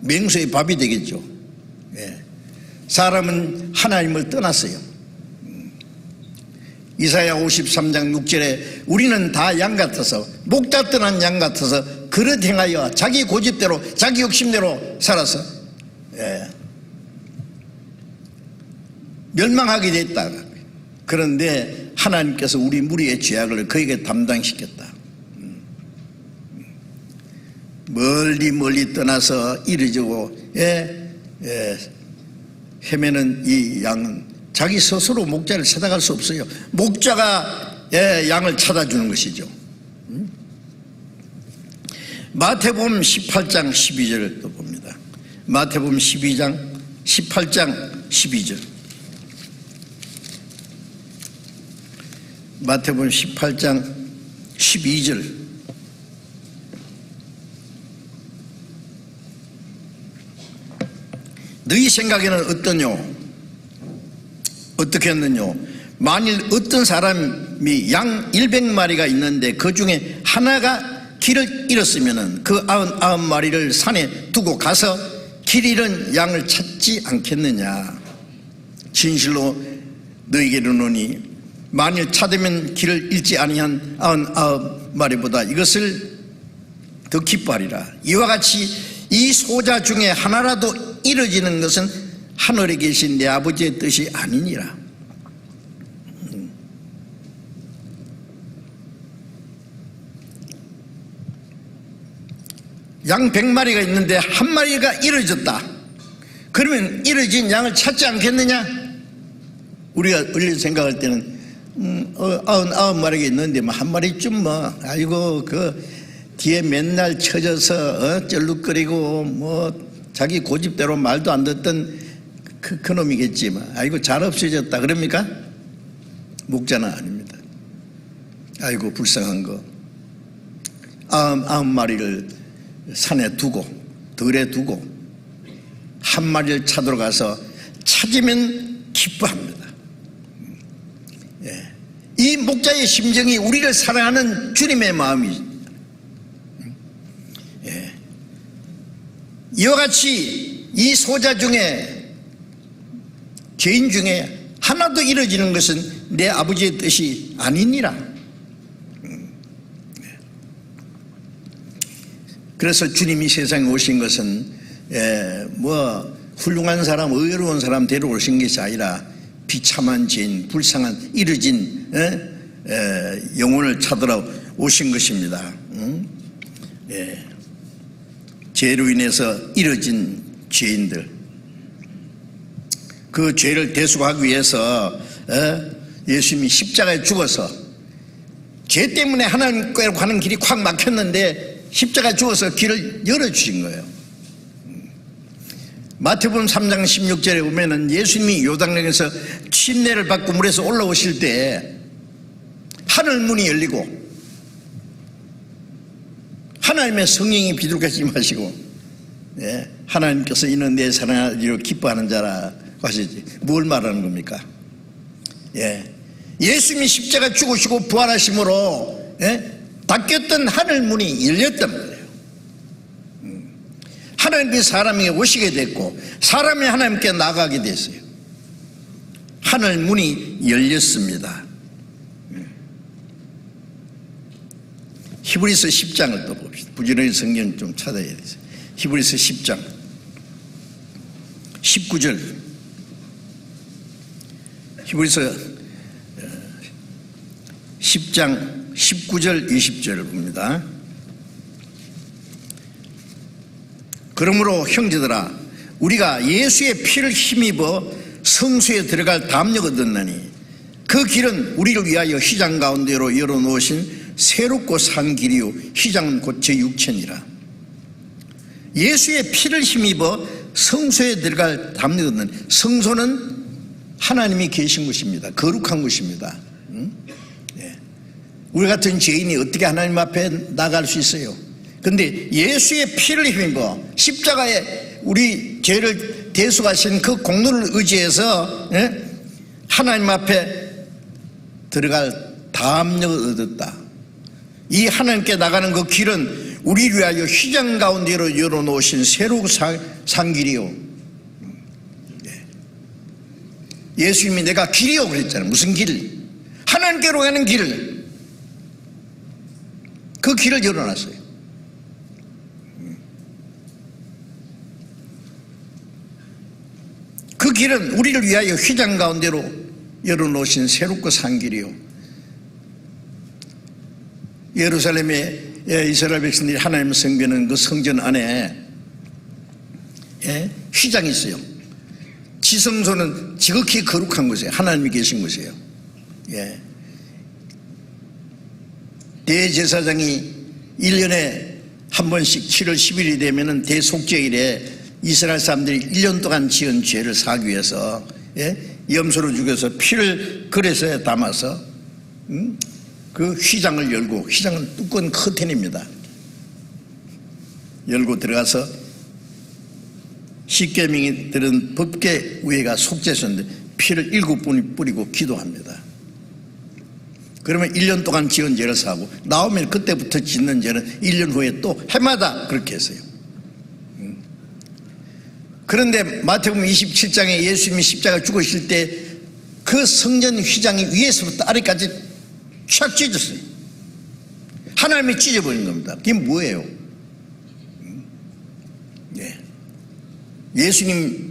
Speaker 1: 맹수의 밥이 되겠죠. 예. 사람은 하나님을 떠났어요. 이사야 53장 6절에 우리는 다 양 같아서, 목자 떠난 양 같아서 그릇 행하여 자기 고집대로 자기 욕심대로 살아서 멸망하게 됐다. 그런데 하나님께서 우리 무리의 죄악을 그에게 담당시켰다. 멀리 떠나서 이르지고 헤매는 이 양은 자기 스스로 목자를 찾아갈 수 없어요. 목자가 양을 찾아주는 것이죠. 마태복음 18장 12절을 또 봅니다. 마태복음 18장 12절. 마태복음 18장 12절. 너희 생각에는 어떠뇨? 어떻게 했느뇨? 만일 어떤 사람이 양 100마리가 있는데 그 중에 하나가 길을 잃었으면 그 99마리를 산에 두고 가서 길 잃은 양을 찾지 않겠느냐? 진실로 너희에게 이르노니 만일 찾으면 길을 잃지 아니한 99마리보다 이것을 더 기뻐하리라. 이와 같이 이 소자 중에 하나라도 이루어지는 것은 하늘에 계신 내 아버지의 뜻이 아니니라. 양 100마리가 있는데 한 마리가 이루어졌다. 그러면 이루어진 양을 찾지 않겠느냐? 우리가 원래 생각할 때는 99마리가 있는데 뭐 한 마리쯤 뭐 아이고 그 뒤에 맨날 쳐져서 쩔룩거리고 뭐 자기 고집대로 말도 안 듣던 그 놈이겠지 뭐. 아이고 잘 없어졌다 그럽니까? 목자는 아닙니다. 아이고 불쌍한 거 99마리를 산에 두고 들에 두고 한 마리를 찾으러 가서 찾으면 기뻐합니다. 이 목자의 심정이 우리를 사랑하는 주님의 마음이 이와 같이 이 소자 중에 죄인 중에 하나도 이루어지는 것은 내 아버지의 뜻이 아니니라. 그래서 주님이 세상에 오신 것은 뭐 훌륭한 사람, 의로운 사람 데려오신 것이 아니라 비참한 죄인, 불쌍한 이루어진 영혼을 찾으러 오신 것입니다. 죄로 인해서 이루어진 죄인들, 그 죄를 대속하기 위해서 예수님이 십자가에 죽어서 죄 때문에 하나님께로 가는 길이 콱 막혔는데 십자가에 죽어서 길을 열어주신 거예요. 마태복음 3장 16절에 보면은 예수님이 요단강에서 침례를 받고 물에서 올라오실 때 하늘 문이 열리고 하나님의 성령이 비둘기같이 임하시고, 예, 하나님께서 이는 내 사랑하는 아들이요 기뻐하는 자라고 하시지. 뭘 말하는 겁니까? 예, 예수님이 십자가 죽으시고 부활하심으로, 예, 닫혔던 하늘 문이 열렸단 말이에요. 하나님이 사람에게 오시게 됐고 사람이 하나님께 나가게 됐어요. 하늘 문이 열렸습니다. 히브리서 10장을 또 봅시다. 부지런히 성경 좀 찾아야 돼요. 히브리서 10장 19절, 히브리서 10장 19절 20절을 봅니다. 그러므로 형제들아, 우리가 예수의 피를 힘입어 성소에 들어갈 담력을 얻었나니 그 길은 우리를 위하여 휘장 가운데로 열어놓으신 새롭고 산 길이요 휘장은 곧 제 육체니라. 예수의 피를 힘입어 성소에 들어갈 담력을 얻는, 성소는 하나님이 계신 곳입니다. 거룩한 곳입니다. 우리 같은 죄인이 어떻게 하나님 앞에 나갈 수 있어요? 그런데 예수의 피를 힘입어 십자가에 우리 죄를 대속하신 그 공로를 의지해서, 예? 하나님 앞에 들어갈 담력을 얻었다. 이 하나님께 나가는 그 길은 우리를 위하여 휘장 가운데로 열어놓으신 새로운 산 길이요. 예수님이 내가 길이요 그랬잖아요. 무슨 길? 하나님께로 가는 길. 그 길을 열어놨어요. 그 길은 우리를 위하여 휘장 가운데로 열어놓으신 새롭고 산 길이요. 예루살렘에 이스라엘 백성들이 하나님을 섬기는 그 성전 안에, 예, 휘장이 있어요. 지성소는 지극히 거룩한 곳이에요. 하나님이 계신 곳이에요. 예. 대제사장이 1년에 한 번씩 7월 10일이 되면은 대속죄일에 이스라엘 사람들이 1년 동안 지은 죄를 사기 위해서, 예, 염소를 죽여서 피를 그릇에 담아서, 그 휘장을 열고, 휘장은 두꺼운 커튼입니다. 열고 들어가서 십계명이 들은 법궤 위에가 속죄소인데 피를 7번 뿌리고 기도합니다. 그러면 1년 동안 지은 죄를 사고 나오면 그때부터 짓는 죄는 1년 후에 또 해마다 그렇게 했어요. 그런데 마태복음 27장에 예수님이 십자가 죽으실 때 그 성전 휘장이 위에서부터 아래까지 촥 찢었어요. 하나님이 찢어버린 겁니다. 그게 뭐예요? 네. 예수님이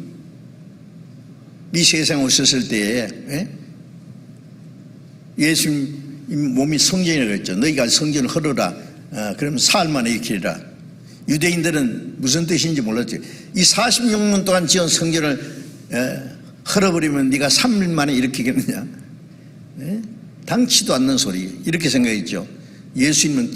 Speaker 1: 세상에 오셨을 때에, 예? 예수님 몸이 성전이라고 했죠. 너희가 성전을 헐어라. 그러면 사흘 만에 일으키리라. 유대인들은 무슨 뜻인지 몰랐죠. 이 46년 동안 지은 성전을 헐어버리면 네가 3일 만에 일으키겠느냐. 예? 당치도 않는 소리, 이렇게 생각했죠. 예수님은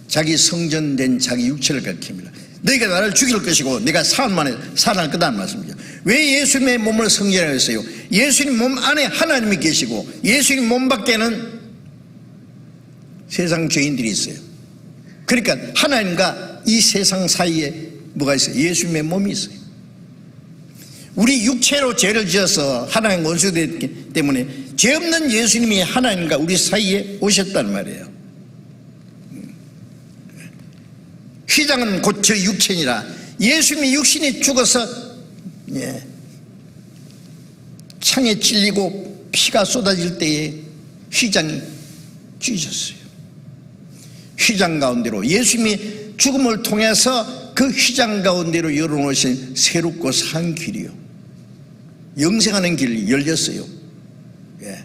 Speaker 1: 자기 성전된 자기 육체를 가리킵니다. 너희가 나를 죽일 것이고 내가 사흘 만에 살아날 거다는 말씀이죠. 왜 예수님의 몸을 성전이라고 했어요? 예수님 몸 안에 하나님이 계시고 예수님 몸 밖에는 세상 죄인들이 있어요. 그러니까 하나님과 이 세상 사이에 뭐가 있어요? 예수님의 몸이 있어요. 우리 육체로 죄를 지어서 하나님 원수가 됐기 때문에 죄 없는 예수님이 하나님과 우리 사이에 오셨단 말이에요. 휘장은 곧 저 육체니라. 예수님이 육신이 죽어서, 예, 창에 찔리고 피가 쏟아질 때에 휘장이 찢어졌어요. 휘장 가운데로 예수님이 죽음을 통해서 그 휘장 가운데로 열어놓으신 새롭고 산 길이요, 영생하는 길이 열렸어요. 예.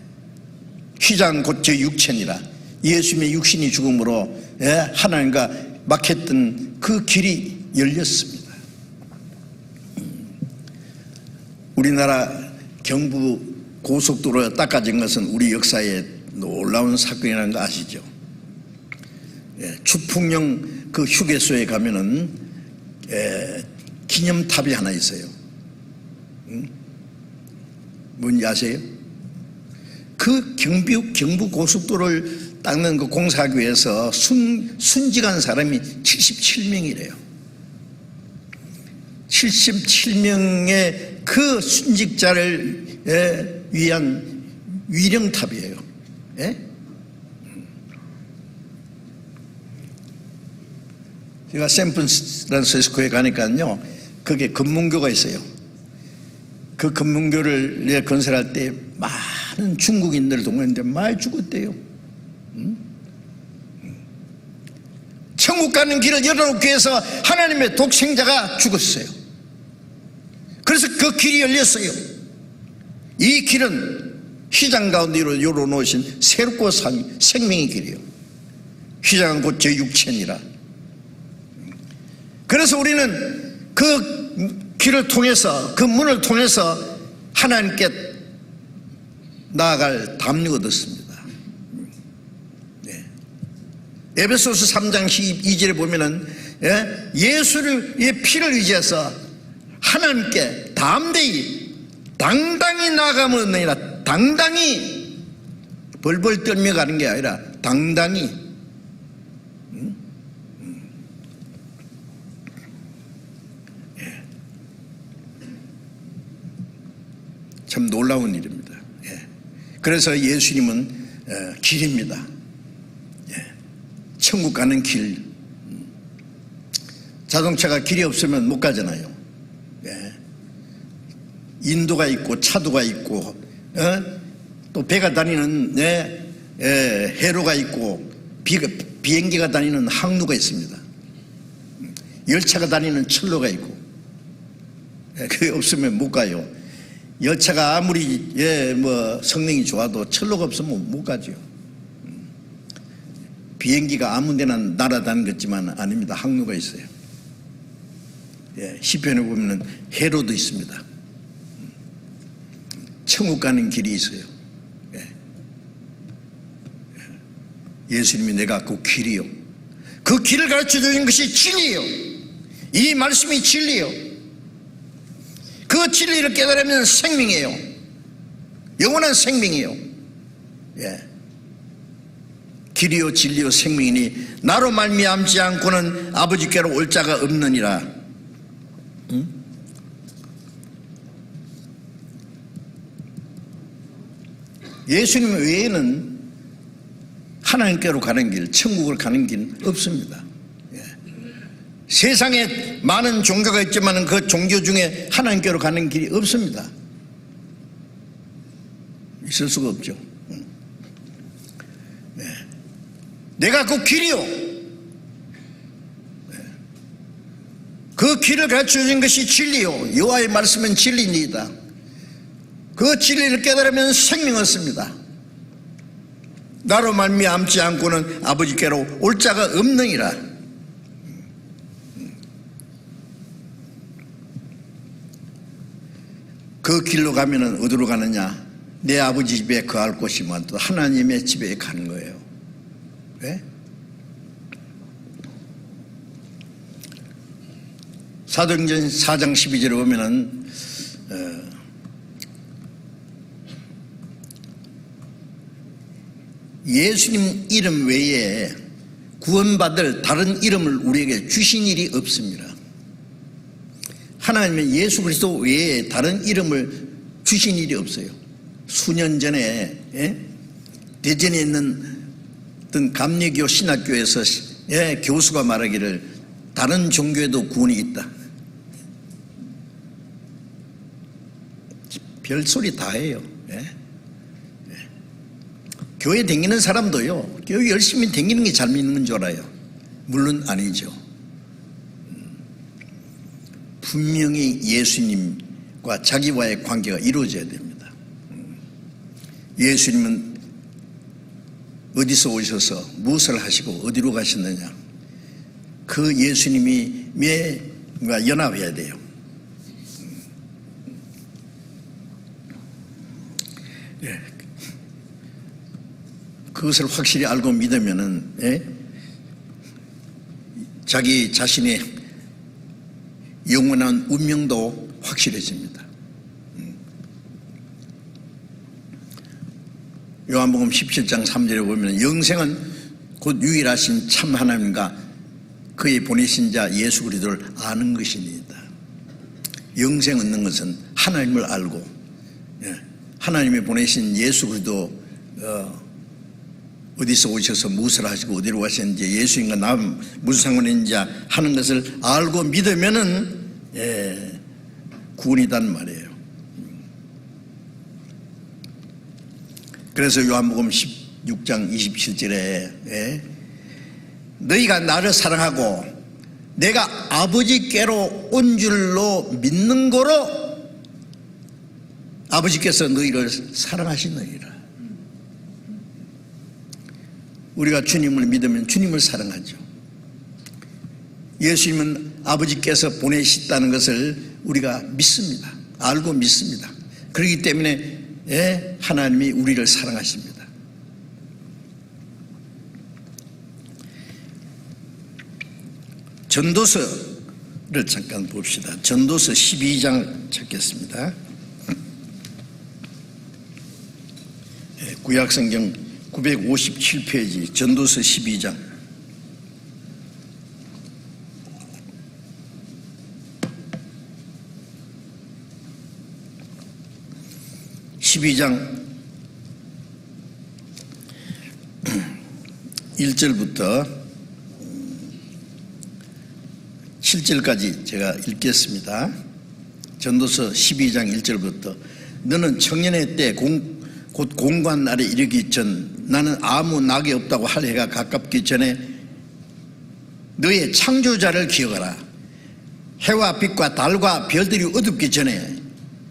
Speaker 1: 휘장 곧 저 육체니라. 예수님의 육신이 죽음으로, 예, 하나님과 막혔던 그 길이 열렸습니다. 우리나라 경부 고속도로가 닦아진 것은 우리 역사에 놀라운 사건이라는 거 아시죠? 예, 추풍령 그 휴게소에 가면은 기념탑이 하나 있어요. 뭔지 아세요? 그 경부 고속도로를 닦는 그 공사하기 위해서 순직한 사람이 77명이래요. 77명의 그 순직자를 위한 위령탑이에요. 예? 제가 샌프란시스코에 가니까요, 거기에 금문교가 있어요. 그 금문교를 건설할 때 많은 중국인들 동원했는데 많이 죽었대요. 천국 가는 길을 열어놓기 위해서 하나님의 독생자가 죽었어요. 그래서 그 길이 열렸어요. 이 길은 휘장 가운데 열어놓으신 새롭고 산 생명의 길이에요. 휘장은 곧 제 육체니라. 그래서 우리는 그 길을 통해서, 그 문을 통해서 하나님께 나아갈 담력을 얻었습니다. 네. 에베소서 3장 12절에 보면은 예수의 피를 의지해서 하나님께 담대히 당당히 나아가면 아니라, 당당히 벌벌 떨며 가는 게 아니라 당당히. 참 놀라운 일입니다. 그래서 예수님은 길입니다. 천국 가는 길. 자동차가 길이 없으면 못 가잖아요. 인도가 있고 차도가 있고 또 배가 다니는 해로가 있고 비행기가 다니는 항로가 있습니다. 열차가 다니는 철로가 있고. 그게 없으면 못 가요. 열차가 아무리 성능이 좋아도 철로가 없으면 못 가죠. 비행기가 아무 데나 날아다니는 것지만 아닙니다. 항로가 있어요. 시편에 보면 해로도 있습니다. 천국 가는 길이 있어요. 예수님이 내가 그 길이요, 그 길을 가르쳐 주는 것이 진리요, 이 말씀이 진리요, 그 진리를 깨달으면 생명이에요. 영원한 생명이에요. 길이요 진리요 생명이니 나로 말미암지 않고는 아버지께로 올 자가 없느니라. 예수님 외에는 하나님께로 가는 길, 천국을 가는 길 없습니다. 세상에 많은 종교가 있지만 그 종교 중에 하나님께로 가는 길이 없습니다. 있을 수가 없죠. 내가 그 길이요, 그 길을 가르쳐 주신 것이 진리요, 여호와의 말씀은 진리니이다. 그 진리를 깨달으면 생명 얻습니다. 나로 말미암지 않고는 아버지께로 올 자가 없느니라. 그 길로 가면은 어디로 가느냐? 내 아버지 집에 거할 곳이 많다. 하나님의 집에 가는 거예요. 왜? 사도행전 4장 12절에 보면은 예수님 이름 외에 구원받을 다른 이름을 우리에게 주신 일이 없습니다. 하나님은 예수 그리스도 외에 다른 이름을 주신 일이 없어요. 수년 전에 대전에 있는 어떤 감리교 신학교에서 교수가 말하기를 다른 종교에도 구원이 있다. 별소리 다 해요. 교회 다니는 사람도요, 교회 열심히 다니는 게 잘 믿는 줄 알아요. 물론 아니죠. 분명히 예수님과 자기와의 관계가 이루어져야 됩니다. 예수님은 어디서 오셔서 무엇을 하시고 어디로 가셨느냐, 그 예수님이 연합해야 돼요. 그것을 확실히 알고 믿으면은 자기 자신의 영원한 운명도 확실해집니다. 요한복음 17장 3절에 보면 영생은 곧 유일하신 참 하나님과 그의 보내신 자 예수 그리스도를 아는 것입니다. 영생 얻는 것은 하나님을 알고 하나님이 보내신 예수 그리스도 어디서 오셔서 무엇을 하시고 어디로 가셨는지 예수님과 나 무슨 상관이 있는지 하는 것을 알고 믿으면은 구원이란 말이에요. 그래서 요한복음 16장 27절에 너희가 나를 사랑하고 내가 아버지께로 온 줄로 믿는 거로 아버지께서 너희를 사랑하시느니라. 우리가 주님을 믿으면 주님을 사랑하죠. 예수님은 아버지께서 보내셨다는 것을 우리가 믿습니다. 알고 믿습니다. 그렇기 때문에 하나님이 우리를 사랑하십니다. 전도서를 잠깐 봅시다. 전도서 12장 찾겠습니다. 구약성경 957페이지 전도서 12장. (12장) 1절부터 7절까지 제가 읽겠습니다. 전도서 12장 1절부터 너는 청년의 때 곧 공고한 날에 이르기 전 나는 아무 낙이 없다고 할 해가 가깝기 전에 너의 창조자를 기억하라. 해와 빛과 달과 별들이 어둡기 전에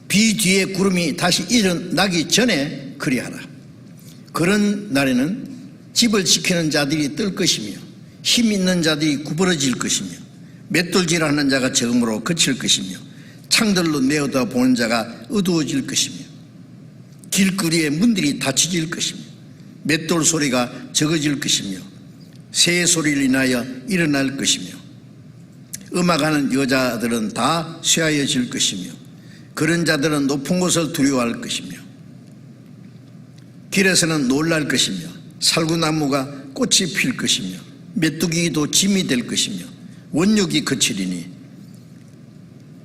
Speaker 1: 비 뒤에 구름이 다시 일어나기 전에 그리하라. 그런 날에는 집을 지키는 자들이 뜰 것이며 힘 있는 자들이 구부러질 것이며 맷돌질하는 자가 적음으로 그칠 것이며 창들로 내어다 보는 자가 어두워질 것이며 길거리의 문들이 닫혀질 것이며 맷돌 소리가 적어질 것이며 새 소리를 인하여 일어날 것이며 음악하는 여자들은 다 쇠하여질 것이며 그런 자들은 높은 곳을 두려워할 것이며 길에서는 놀랄 것이며 살구나무가 꽃이 필 것이며 메뚜기도 짐이 될 것이며 원육이 그치리니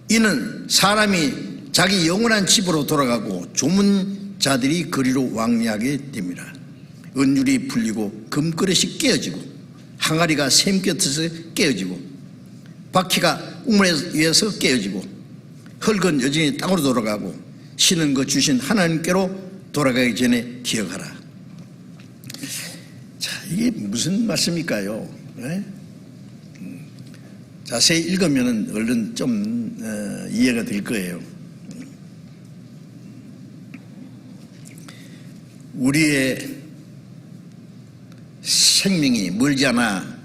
Speaker 1: 이는 사람이 자기 영원한 집으로 돌아가고 조문 자들이 거리로 왕래하게 됩니다. 은율이 풀리고 금그릇이 깨어지고 항아리가 샘 곁에서 깨어지고 바퀴가 우물 위에서 깨어지고 흙은 여전히 땅으로 돌아가고 신은 그 주신 하나님께로 돌아가기 전에 기억하라. 자, 이게 무슨 말씀일까요? 네? 자세히 읽으면 얼른 좀 이해가 될 거예요. 우리의 생명이 멀지 않아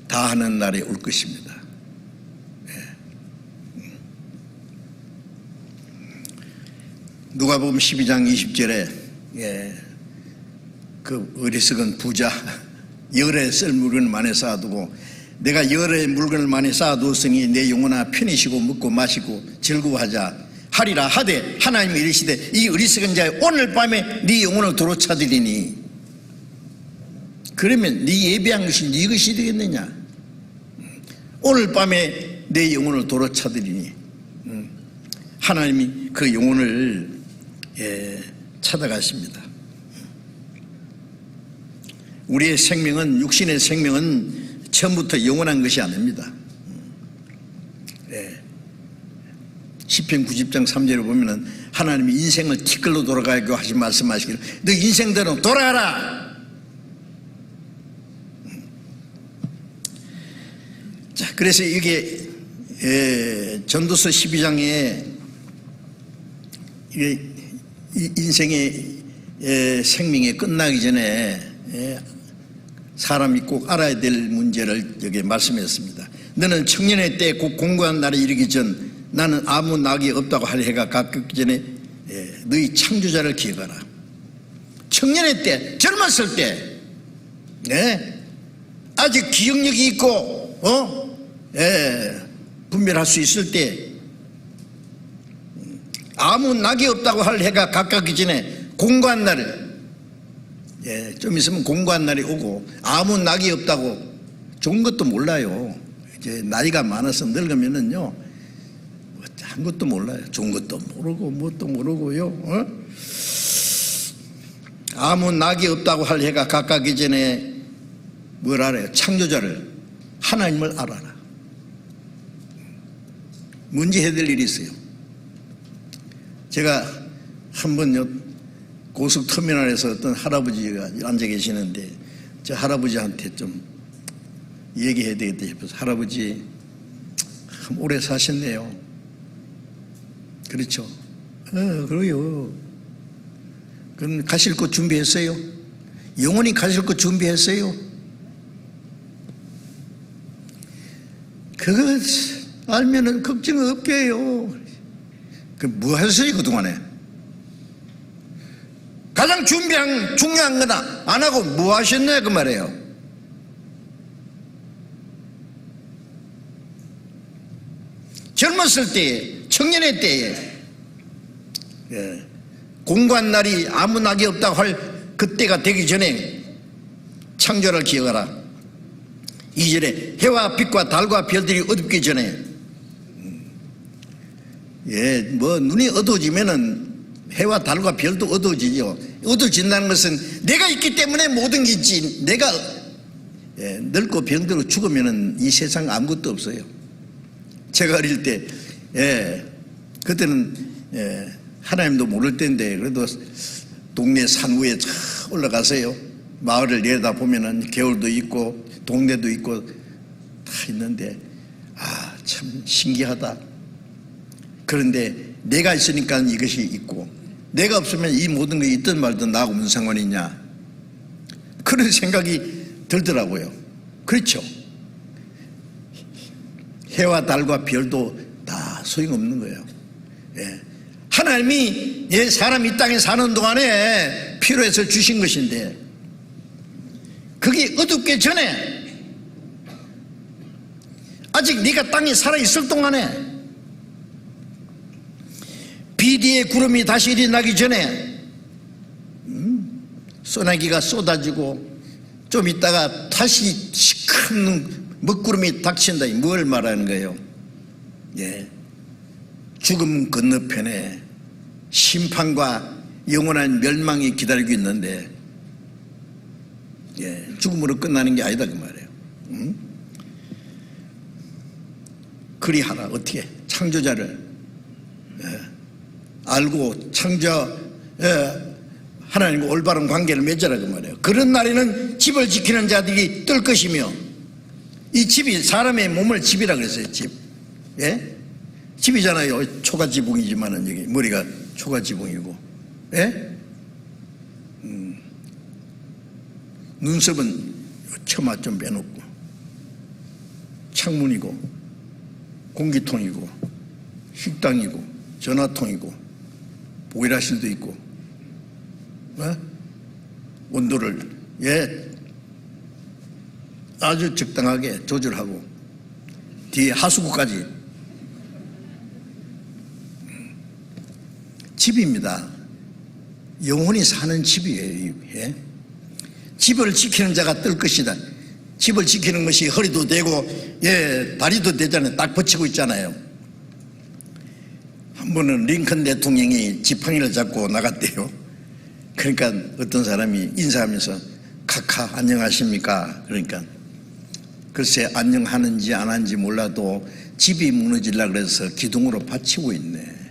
Speaker 1: 다하는 날이 올 것입니다. 누가복음 12장 20절에 그 어리석은 부자 열의 쓸 물건을 많이 쌓아두고 내가 열의 물건을 많이 쌓아두었으니 내 영혼아 편히 쉬고 먹고 마시고 즐거워하자 하리라 하되 하나님이 이르시되 이 어리석은 자여 오늘 밤에 네 영혼을 도로 찾으리니 그러면 네 예비한 것이 네 것이 되겠느냐. 오늘 밤에 내 영혼을 도로 찾으리니 하나님이 그 영혼을 찾아가십니다. 우리의 생명은 육신의 생명은 처음부터 영원한 것이 아닙니다. 시편 90장 3절에 보면은 하나님이 인생을 티끌로 돌아가게 하시 말씀하시기를 너 인생대로 돌아가라. 자, 그래서 이게 전도서 12장에 인생의 생명이 끝나기 전에 사람이 꼭 알아야 될 문제를 여기 말씀했습니다. 너는 청년의 때 곧 공고한 날에 이르기 전 나는 아무 낙이 없다고 할 해가 가깝기 전에 너희 창조자를 기억하라. 청년의 때, 젊었을 때, 아직 기억력이 있고 분별할 수 있을 때 아무 낙이 없다고 할 해가 가깝기 전에 공고한 날을 좀 있으면 공고한 날이 오고 아무 낙이 없다고 좋은 것도 몰라요. 이제 나이가 많아서 늙으면은요 아무것도 몰라요. 좋은 것도 모르고 뭣도 모르고요. 아무 낙이 없다고 할 해가 가깝기 전에 뭘 알아요? 창조자를 하나님을 알아라. 문제 해야 될 일이 있어요. 제가 한번요 고속터미널에서 어떤 할아버지가 앉아 계시는데 저 할아버지한테 좀 얘기해야 되겠다 싶어서 할아버지 참 오래 사셨네요. 그렇죠? 그래요. 그럼 가실 곳 준비했어요? 영원히 가실 곳 준비했어요? 그거 알면은 걱정 없게 해요. 그 뭐 하셨어요 그동안에? 가장 중요한 거나 안 하고 뭐 하셨냐 그 말이에요. 젊었을 때에 청년의 때에 공고한 날이 아무 낙이 없다고 할 그때가 되기 전에 창조를 기억하라. 2절에 해와 빛과 달과 별들이 어둡기 전에 뭐 눈이 어두워지면은 해와 달과 별도 어두워지죠. 어두워진다는 것은 내가 있기 때문에 모든 게 있지. 내가 늙고 병들고 죽으면은 이 세상 아무것도 없어요. 제가 어릴 때 그때는 하나님도 모를 때인데 그래도 동네 산 위에 올라가서요 마을을 내다 보면은 겨울도 있고 동네도 있고 다 있는데 참 신기하다. 그런데 내가 있으니까 이것이 있고 내가 없으면 이 모든 게 있든 말든 나하고 무슨 상관이 있냐 그런 생각이 들더라고요. 그렇죠. 해와 달과 별도 다 소용없는 거예요. 하나님이 사람이 이 땅에 사는 동안에 필요해서 주신 것인데 그게 어둡기 전에 아직 네가 땅에 살아있을 동안에 비디의 구름이 다시 일어나기 전에 소나기가 쏟아지고 좀 있다가 다시 큰 먹구름이 닥친다. 뭘 말하는 거예요? 죽음 건너편에 심판과 영원한 멸망이 기다리고 있는데 죽음으로 끝나는 게 아니다 그 말이에요. 그리하라. 어떻게? 창조자를 알고 하나님과 올바른 관계를 맺으라 그 말이에요. 그런 날에는 집을 지키는 자들이 뜰 것이며 이 집이 사람의 몸을 집이라 그랬어요. 집. 집이잖아요. 초가지붕이지만은 여기 머리가 초가지붕이고 눈썹은 처마 좀 빼놓고 창문이고 공기통이고 식당이고 전화통이고 보일러실도 있고 온도를 아주 적당하게 조절하고 뒤에 하수구까지 집입니다. 영원히 사는 집이에요. 집을 지키는 자가 뜰 것이다. 집을 지키는 것이 허리도 되고 다리도 되잖아요. 딱 붙이고 있잖아요. 한 번은 링컨 대통령이 지팡이를 잡고 나갔대요. 그러니까 어떤 사람이 인사하면서 카카 안녕하십니까? 그러니까 글쎄 안녕하는지 안 하는지 몰라도 집이 무너지려고 그래서 기둥으로 받치고 있네.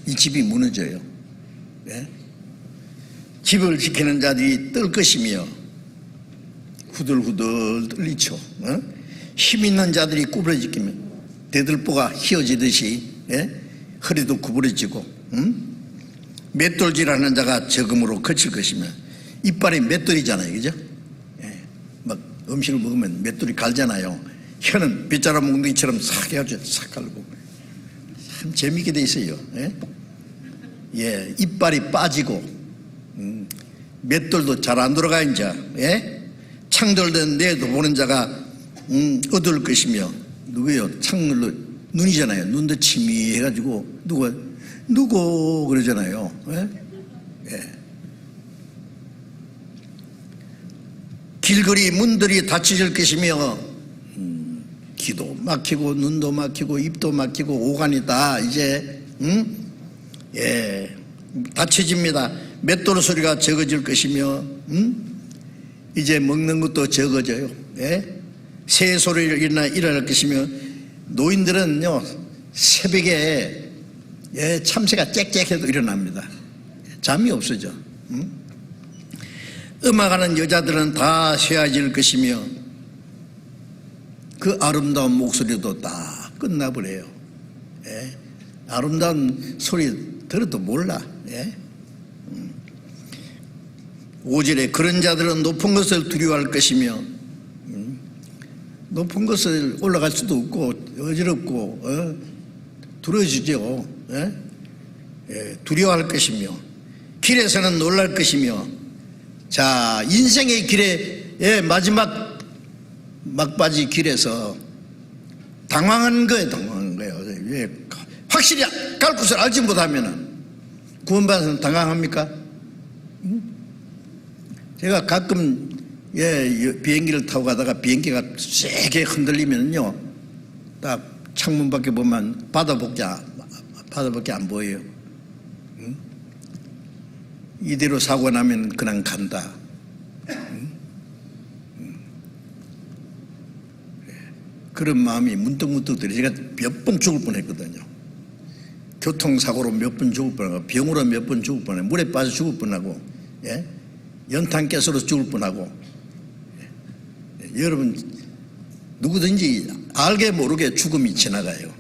Speaker 1: 이 집이 무너져요. 집을 지키는 자들이 뜰 것이며 후들후들 떨리죠. 힘 있는 자들이 구부러지며 대들보가 휘어지듯이 허리도 구부러지고 맷돌질하는 자가 적음으로 거칠 것이며 이빨이 맷돌이잖아요. 그죠? 막 음식을 먹으면 맷돌이 갈잖아요. 혀는 빗자루 몽둥이처럼 싹 해가지고 싹 갈고 참 재미있게 돼 있어요. 이빨이 빠지고 맷돌도 잘 안 돌아가 이제 창돌된 내도 보는 자가 얻을 것이며. 누구예요? 창물로 눈이잖아요. 눈도 치미해가지고 누구 그러잖아요. 예? 예. 길거리 문들이 닫혀질 것이며 귀도 막히고 눈도 막히고 입도 막히고 오간이 다 이제 닫혀집니다. 맷돌 소리가 적어질 것이며 이제 먹는 것도 적어져요. 예? 새 소리가 일어날 것이며 노인들은요 새벽에 참새가 짹짹해도 일어납니다. 잠이 없어져. 음악하는 여자들은 다 쇠해질 것이며 그 아름다운 목소리도 다 끝나버려요. 예? 아름다운 소리 들어도 몰라. 예? 5절에 그런 자들은 높은 것을 두려워할 것이며 높은 것을 올라갈 수도 없고 어지럽고 두려워지죠. 예? 예, 두려워할 것이며 길에서는 놀랄 것이며. 자, 인생의 길에 마지막 막바지 길에서 당황한 거예요. 왜 확실히 갈 곳을 알지 못하면은 구원받아서 당황합니까? 제가 가끔 비행기를 타고 가다가 비행기가 세게 흔들리면요 딱 창문 밖에 보면 바다밖에 안 보여요. 이대로 사고 나면 그냥 간다. 그런 마음이 문득문득 들어요. 제가 몇 번 죽을 뻔했거든요. 교통사고로 몇 번 죽을 뻔하고 병으로 몇 번 죽을 뻔하고 물에 빠져 죽을 뻔하고 연탄가스로 죽을 뻔하고. 여러분 누구든지 알게 모르게 죽음이 지나가요.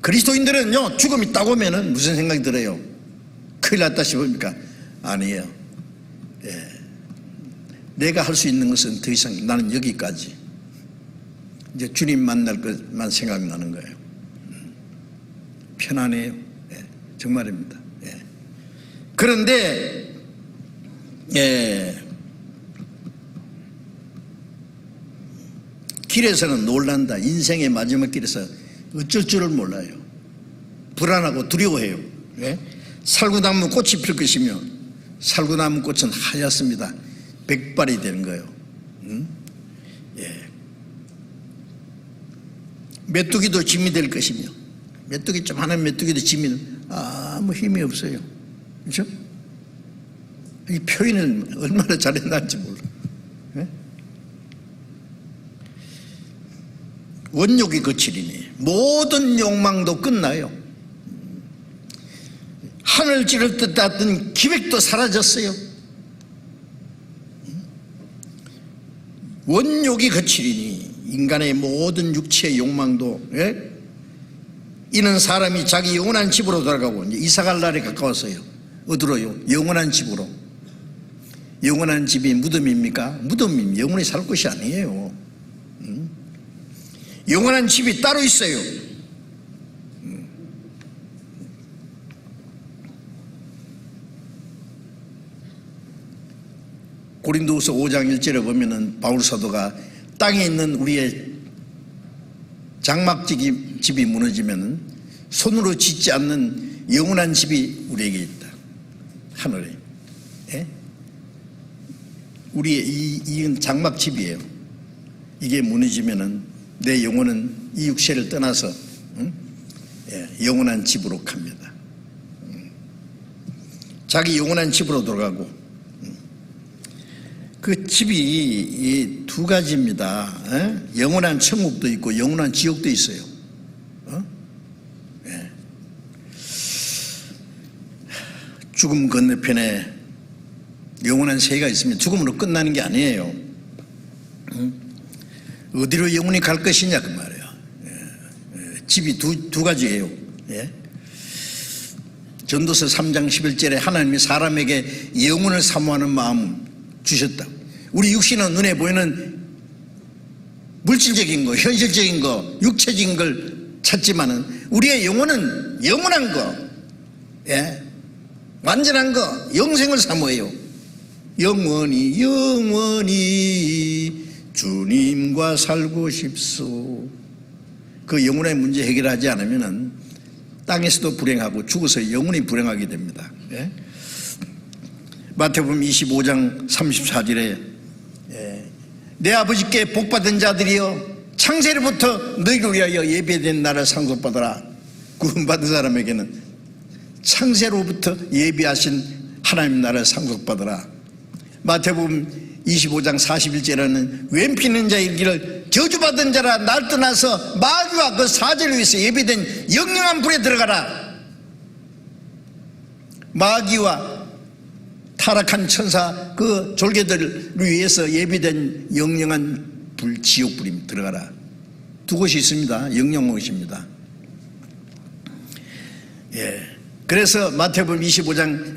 Speaker 1: 그리스도인들은요 죽음이 딱 오면은 무슨 생각이 들어요? 큰일 났다 싶습니까? 아니에요. 내가 할 수 있는 것은 더 이상 나는 여기까지. 이제 주님 만날 것만 생각나는 거예요. 편안해요. 정말입니다. 그런데 길에서는 놀란다. 인생의 마지막 길에서 어쩔 줄을 몰라요. 불안하고 두려워해요. 살구나무 꽃이 필 것이며 살구나무 꽃은 하얗습니다. 백발이 되는 거예요. 메뚜기도 짐이 될 것이며 메뚜기 좀 하는 메뚜기도 짐이 아무 힘이 없어요. 그렇죠? 이 표현을 얼마나 잘했는지 몰라. 원욕이 거칠이니 모든 욕망도 끝나요. 하늘 찌를 듯 했던 기획도 사라졌어요. 원욕이 거칠이니 인간의 모든 육체의 욕망도 이는 사람이 자기 영원한 집으로 돌아가고 이제 이사갈 날에 가까웠어요. 어디로요? 영원한 집으로. 영원한 집이 무덤입니까? 무덤이 영원히 살 것이 아니에요. 영원한 집이 따로 있어요. 고린도후서 5장 1절에 보면은 바울 사도가 땅에 있는 우리의 장막집이 무너지면은 손으로 짓지 않는 영원한 집이 우리에게 있다. 하늘에. 우리의 이 장막집이에요. 이게 무너지면은 내 영혼은 이 육체를 떠나서 영원한 집으로 갑니다. 자기 영원한 집으로 돌아가고. 그 집이 두 가지입니다. 영원한 천국도 있고 영원한 지옥도 있어요. 죽음 건너편에 영원한 세계가 있으면 죽음으로 끝나는 게 아니에요. 어디로 영원히 갈 것이냐 그 말이에요. 집이 두 가지예요. 전도서 3장 11절에 하나님이 사람에게 영혼을 사모하는 마음 주셨다. 우리 육신은 눈에 보이는 물질적인 거, 현실적인 거, 육체적인 걸 찾지만은 우리의 영혼은 영원한 거, 완전한 거, 영생을 사모해요. 영원히 영원히 주님과 살고 싶소. 그 영혼의 문제 해결하지 않으면 땅에서도 불행하고 죽어서 영원히 불행하게 됩니다. 예? 마태복음 25장 34절에 내 아버지께 복받은 자들이여 창세로부터 너희를 위하여 예배된 나를 상속받아라. 구원받은 사람에게는 창세로부터 예비하신 하나님 나라를 상속받아라. 마태복음 25장 41절에는 왼피 있는 자 이르기를 저주받은 자라 날 떠나서 마귀와 그 사제를 위해서 예비된 영영한 불에 들어가라. 마귀와 타락한 천사 그 졸개들을 위해서 예비된 영영한 불, 지옥불임 들어가라. 두 곳이 있습니다. 영영못입니다. 예. 그래서 마태복음 25장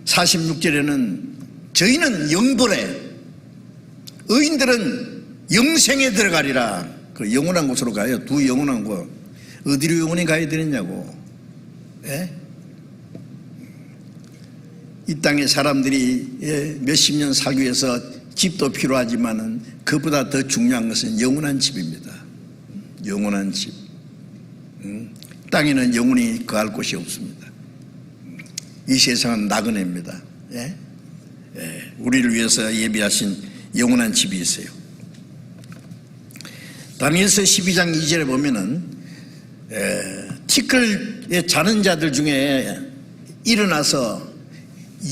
Speaker 1: 46절에는 저희는 영벌에 의인들은 영생에 들어가리라. 그 영원한 곳으로 가요. 두 영원한 곳. 어디로 영원히 가야 되느냐고. 예? 이 땅에 사람들이 몇십 년 살기 위해서 집도 필요하지만은 그보다 더 중요한 것은 영원한 집입니다. 영원한 집. 땅에는 영원히 거할 곳이 없습니다. 이 세상은 나그네입니다. 예? 예, 우리를 위해서 예비하신 영원한 집이 있어요. 다니엘서 12장 2절에 보면은 티끌에 자는 자들 중에 일어나서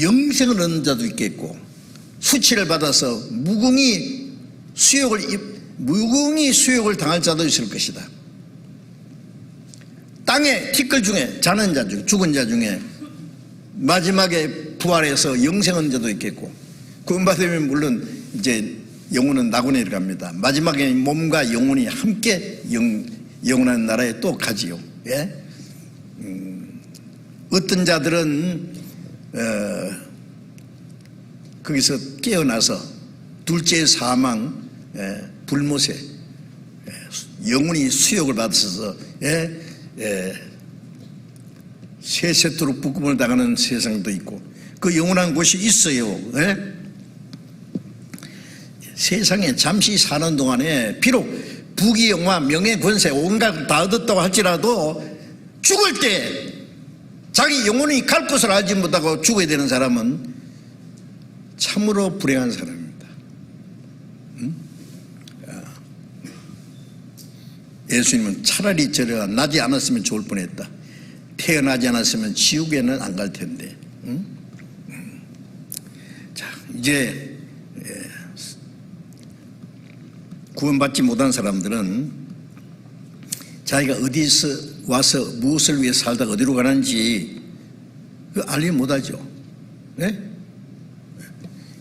Speaker 1: 영생을 얻는 자도 있겠고 수치를 받아서 무궁히 수욕을 당할 자도 있을 것이다. 땅에 티끌 중에 자는 자 중에 죽은 자 중에 마지막에 부활해서 영생 얻는 자도 있겠고 구원받으면 물론 이제 영혼은 나그네로 갑니다. 마지막에 몸과 영혼이 함께 영원한 나라에 또 가지요. 예? 어떤 자들은 거기서 깨어나서 둘째 사망 불못에 영혼이 수욕을 받아서 세세토록 묶음을 당하는 세상도 있고 그 영원한 곳이 있어요. 예? 세상에 잠시 사는 동안에 비록 부귀영화 명예 권세 온갖 다 얻었다고 할지라도 죽을 때 자기 영혼이 갈 곳을 알지 못하고 죽어야 되는 사람은 참으로 불행한 사람입니다. 예수님은 차라리 저래가 나지 않았으면 좋을 뻔했다. 태어나지 않았으면 지옥에는 안 갈 텐데. 자, 이제 구원받지 못한 사람들은 자기가 어디서 와서 무엇을 위해 살다가 어디로 가는지 알지 못하죠. 네?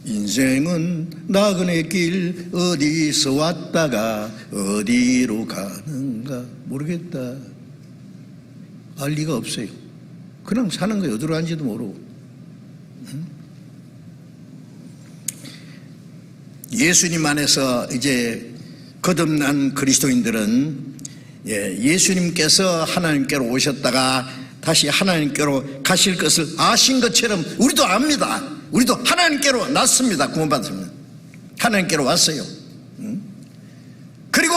Speaker 1: 인생은 나그네 길 어디서 왔다가 어디로 가는가 모르겠다. 알 리가 없어요. 그냥 사는 거예요. 어디로 가는지도 모르고. 예수님 안에서 이제 거듭난 그리스도인들은 예수님께서 하나님께로 오셨다가 다시 하나님께로 가실 것을 아신 것처럼 우리도 압니다. 우리도 하나님께로 났습니다. 구원받으면 하나님께로 왔어요. 그리고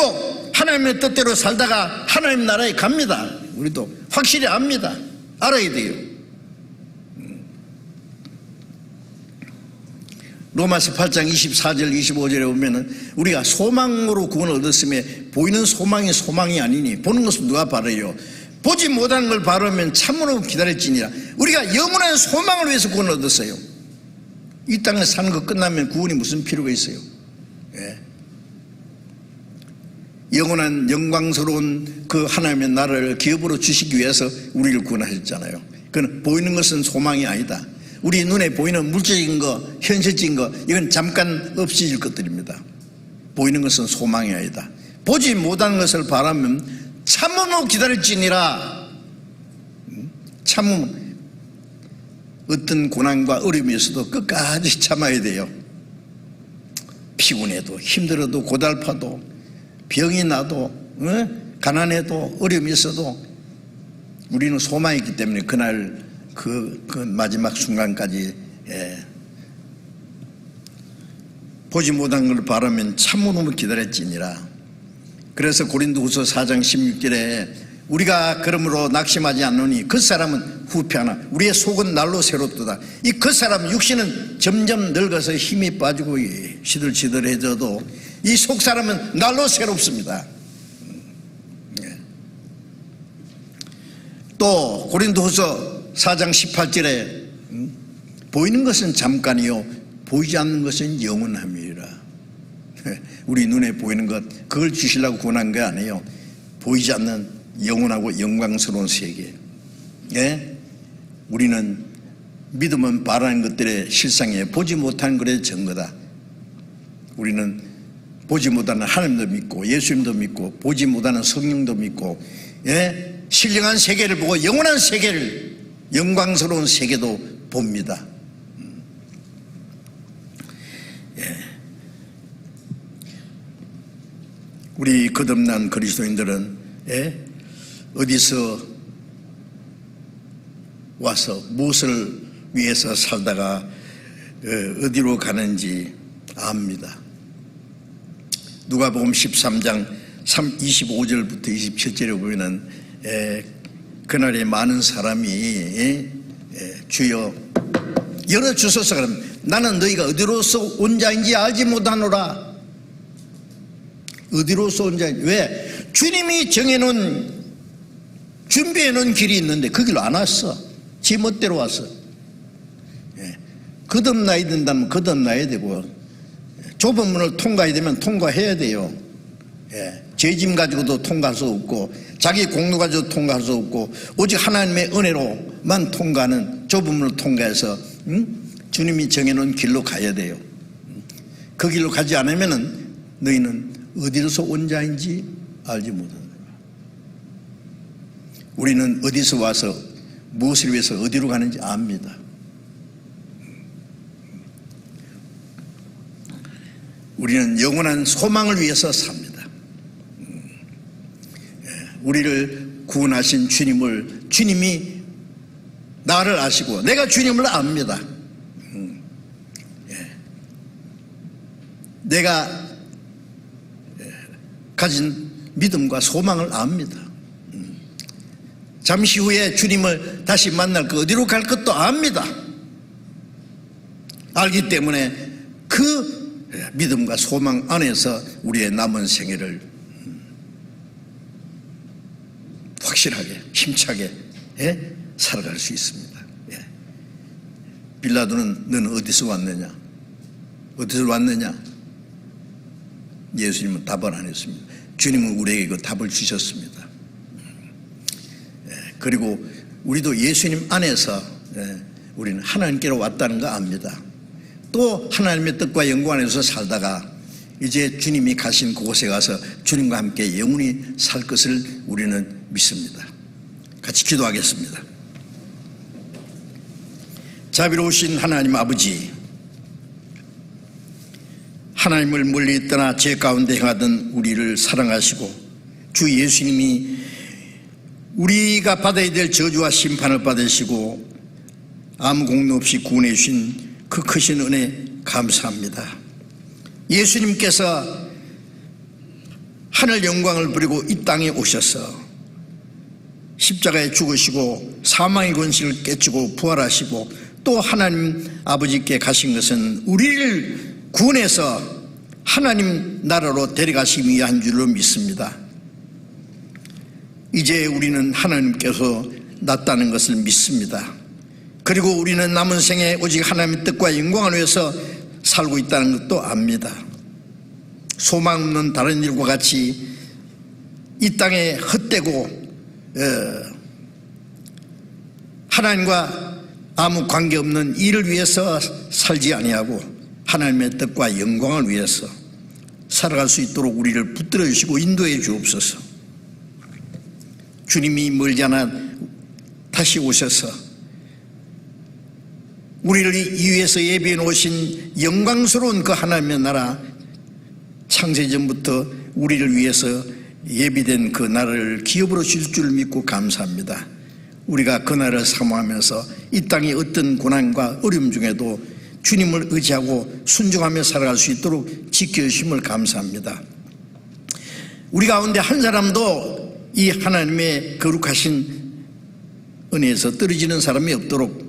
Speaker 1: 하나님의 뜻대로 살다가 하나님 나라에 갑니다. 우리도 확실히 압니다. 알아야 돼요. 로마서 8장 24절 25절에 보면은 우리가 소망으로 구원을 얻었음에 보이는 소망이 소망이 아니니 보는 것은 누가 바라요? 보지 못하는 걸 바라면 참으로 기다릴지니라. 우리가 영원한 소망을 위해서 구원을 얻었어요. 이 땅에 사는 거 끝나면 구원이 무슨 필요가 있어요? 예. 영원한 영광스러운 그 하나님의 나라를 기업으로 주시기 위해서 우리를 구원하셨잖아요. 그건 보이는 것은 소망이 아니다. 우리 눈에 보이는 물질적인 거, 현실적인 거, 이건 잠깐 없어질 것들입니다. 보이는 것은 소망이 아니다. 보지 못하는 것을 바라면 참으로 기다릴지니라. 참으면 어떤 고난과 어려움이 있어도 끝까지 참아야 돼요. 피곤해도 힘들어도 고달파도 병이 나도 가난해도 어려움이 있어도 우리는 소망이 있기 때문에 그날 그 마지막 순간까지 보지 못한 걸 바라면 참으로 기다렸지니라. 그래서 고린도후서 4장 16절에 우리가 그러므로 낙심하지 않노니 그 사람은 후패하나 우리의 속은 날로 새롭도다. 이 그 사람 육신은 점점 늙어서 힘이 빠지고 시들시들해져도 이 속 사람은 날로 새롭습니다. 또 고린도후서 4장 18절에 보이는 것은 잠깐이요 보이지 않는 것은 영원함이라. 우리 눈에 보이는 것 그걸 주시려고 구원한 게 아니에요. 보이지 않는 영원하고 영광스러운 세계. 우리는 믿음은 바라는 것들의 실상에 보지 못한 것의 증거다. 우리는 보지 못하는 하나님도 믿고 예수님도 믿고 보지 못하는 성령도 믿고 신령한 세계를 보고 영원한 세계를 영광스러운 세계도 봅니다. 우리 거듭난 그리스도인들은 어디서 와서 무엇을 위해서 살다가 어디로 가는지 압니다. 누가복음 13장 25절부터 27절에 보면은 그날에 많은 사람이 주여 열어주소서 그러면 나는 너희가 어디로서 온 자인지 알지 못하노라. 어디로서 온 자인지. 왜? 주님이 정해놓은 준비해놓은 길이 있는데 그 길로 안 왔어. 지 멋대로 왔어. 거듭나야 된다면 거듭나야 되고 좁은 문을 통과해야 되면 통과해야 돼요. 죄짐 가지고도 통과할 수 없고 자기 공로 가지고 통과할 수 없고 오직 하나님의 은혜로만 통과하는 좁은 문을 통과해서 주님이 정해놓은 길로 가야 돼요. 그 길로 가지 않으면 너희는 어디서 온 자인지 알지 못한다. 우리는 어디서 와서 무엇을 위해서 어디로 가는지 압니다. 우리는 영원한 소망을 위해서 삽니다. 우리를 구원하신 주님이 나를 아시고 내가 주님을 압니다. 내가 가진 믿음과 소망을 압니다. 잠시 후에 주님을 다시 만날 것 어디로 갈 것도 압니다. 알기 때문에 그 믿음과 소망 안에서 우리의 남은 생애를 확실하게 힘차게 살아갈 수 있습니다. 빌라도는 너는 어디서 왔느냐? 어디서 왔느냐? 예수님은 답을 안 했습니다. 주님은 우리에게 그 답을 주셨습니다. 그리고 우리도 예수님 안에서 우리는 하나님께로 왔다는 거 압니다. 또 하나님의 뜻과 영광 안에서 살다가 이제 주님이 가신 그곳에 가서 주님과 함께 영원히 살 것을 우리는 믿습니다. 같이 기도하겠습니다. 자비로우신 하나님 아버지, 하나님을 멀리 떠나 죄 가운데 행하던 우리를 사랑하시고 주 예수님이 우리가 받아야 될 저주와 심판을 받으시고 아무 공로 없이 구원해 주신 그 크신 은혜 감사합니다. 예수님께서 하늘 영광을 부리고 이 땅에 오셔서 십자가에 죽으시고 사망의 권세를 깨치고 부활하시고 또 하나님 아버지께 가신 것은 우리를 구원해서 하나님 나라로 데려가시기 위한 줄로 믿습니다. 이제 우리는 하나님께서 낫다는 것을 믿습니다. 그리고 우리는 남은 생에 오직 하나님의 뜻과 영광을 위해서 살고 있다는 것도 압니다. 소망 없는 다른 일과 같이 이 땅에 헛되고 하나님과 아무 관계없는 일을 위해서 살지 아니하고 하나님의 뜻과 영광을 위해서 살아갈 수 있도록 우리를 붙들어 주시고 인도해 주옵소서. 주님이 멀지 않아 다시 오셔서 우리를 이 위해서 예비해 놓으신 영광스러운 그 하나님의 나라, 창세전부터 우리를 위해서 예비된 그 나라를 기업으로 줄 줄 믿고 감사합니다. 우리가 그 나라를 사모하면서 이 땅의 어떤 고난과 어려움 중에도 주님을 의지하고 순종하며 살아갈 수 있도록 지켜주심을 감사합니다. 우리 가운데 한 사람도 이 하나님의 거룩하신 은혜에서 떨어지는 사람이 없도록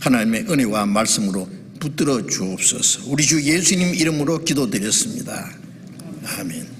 Speaker 1: 하나님의 은혜와 말씀으로 붙들어 주옵소서. 우리 주 예수님 이름으로 기도드렸습니다. 아멘.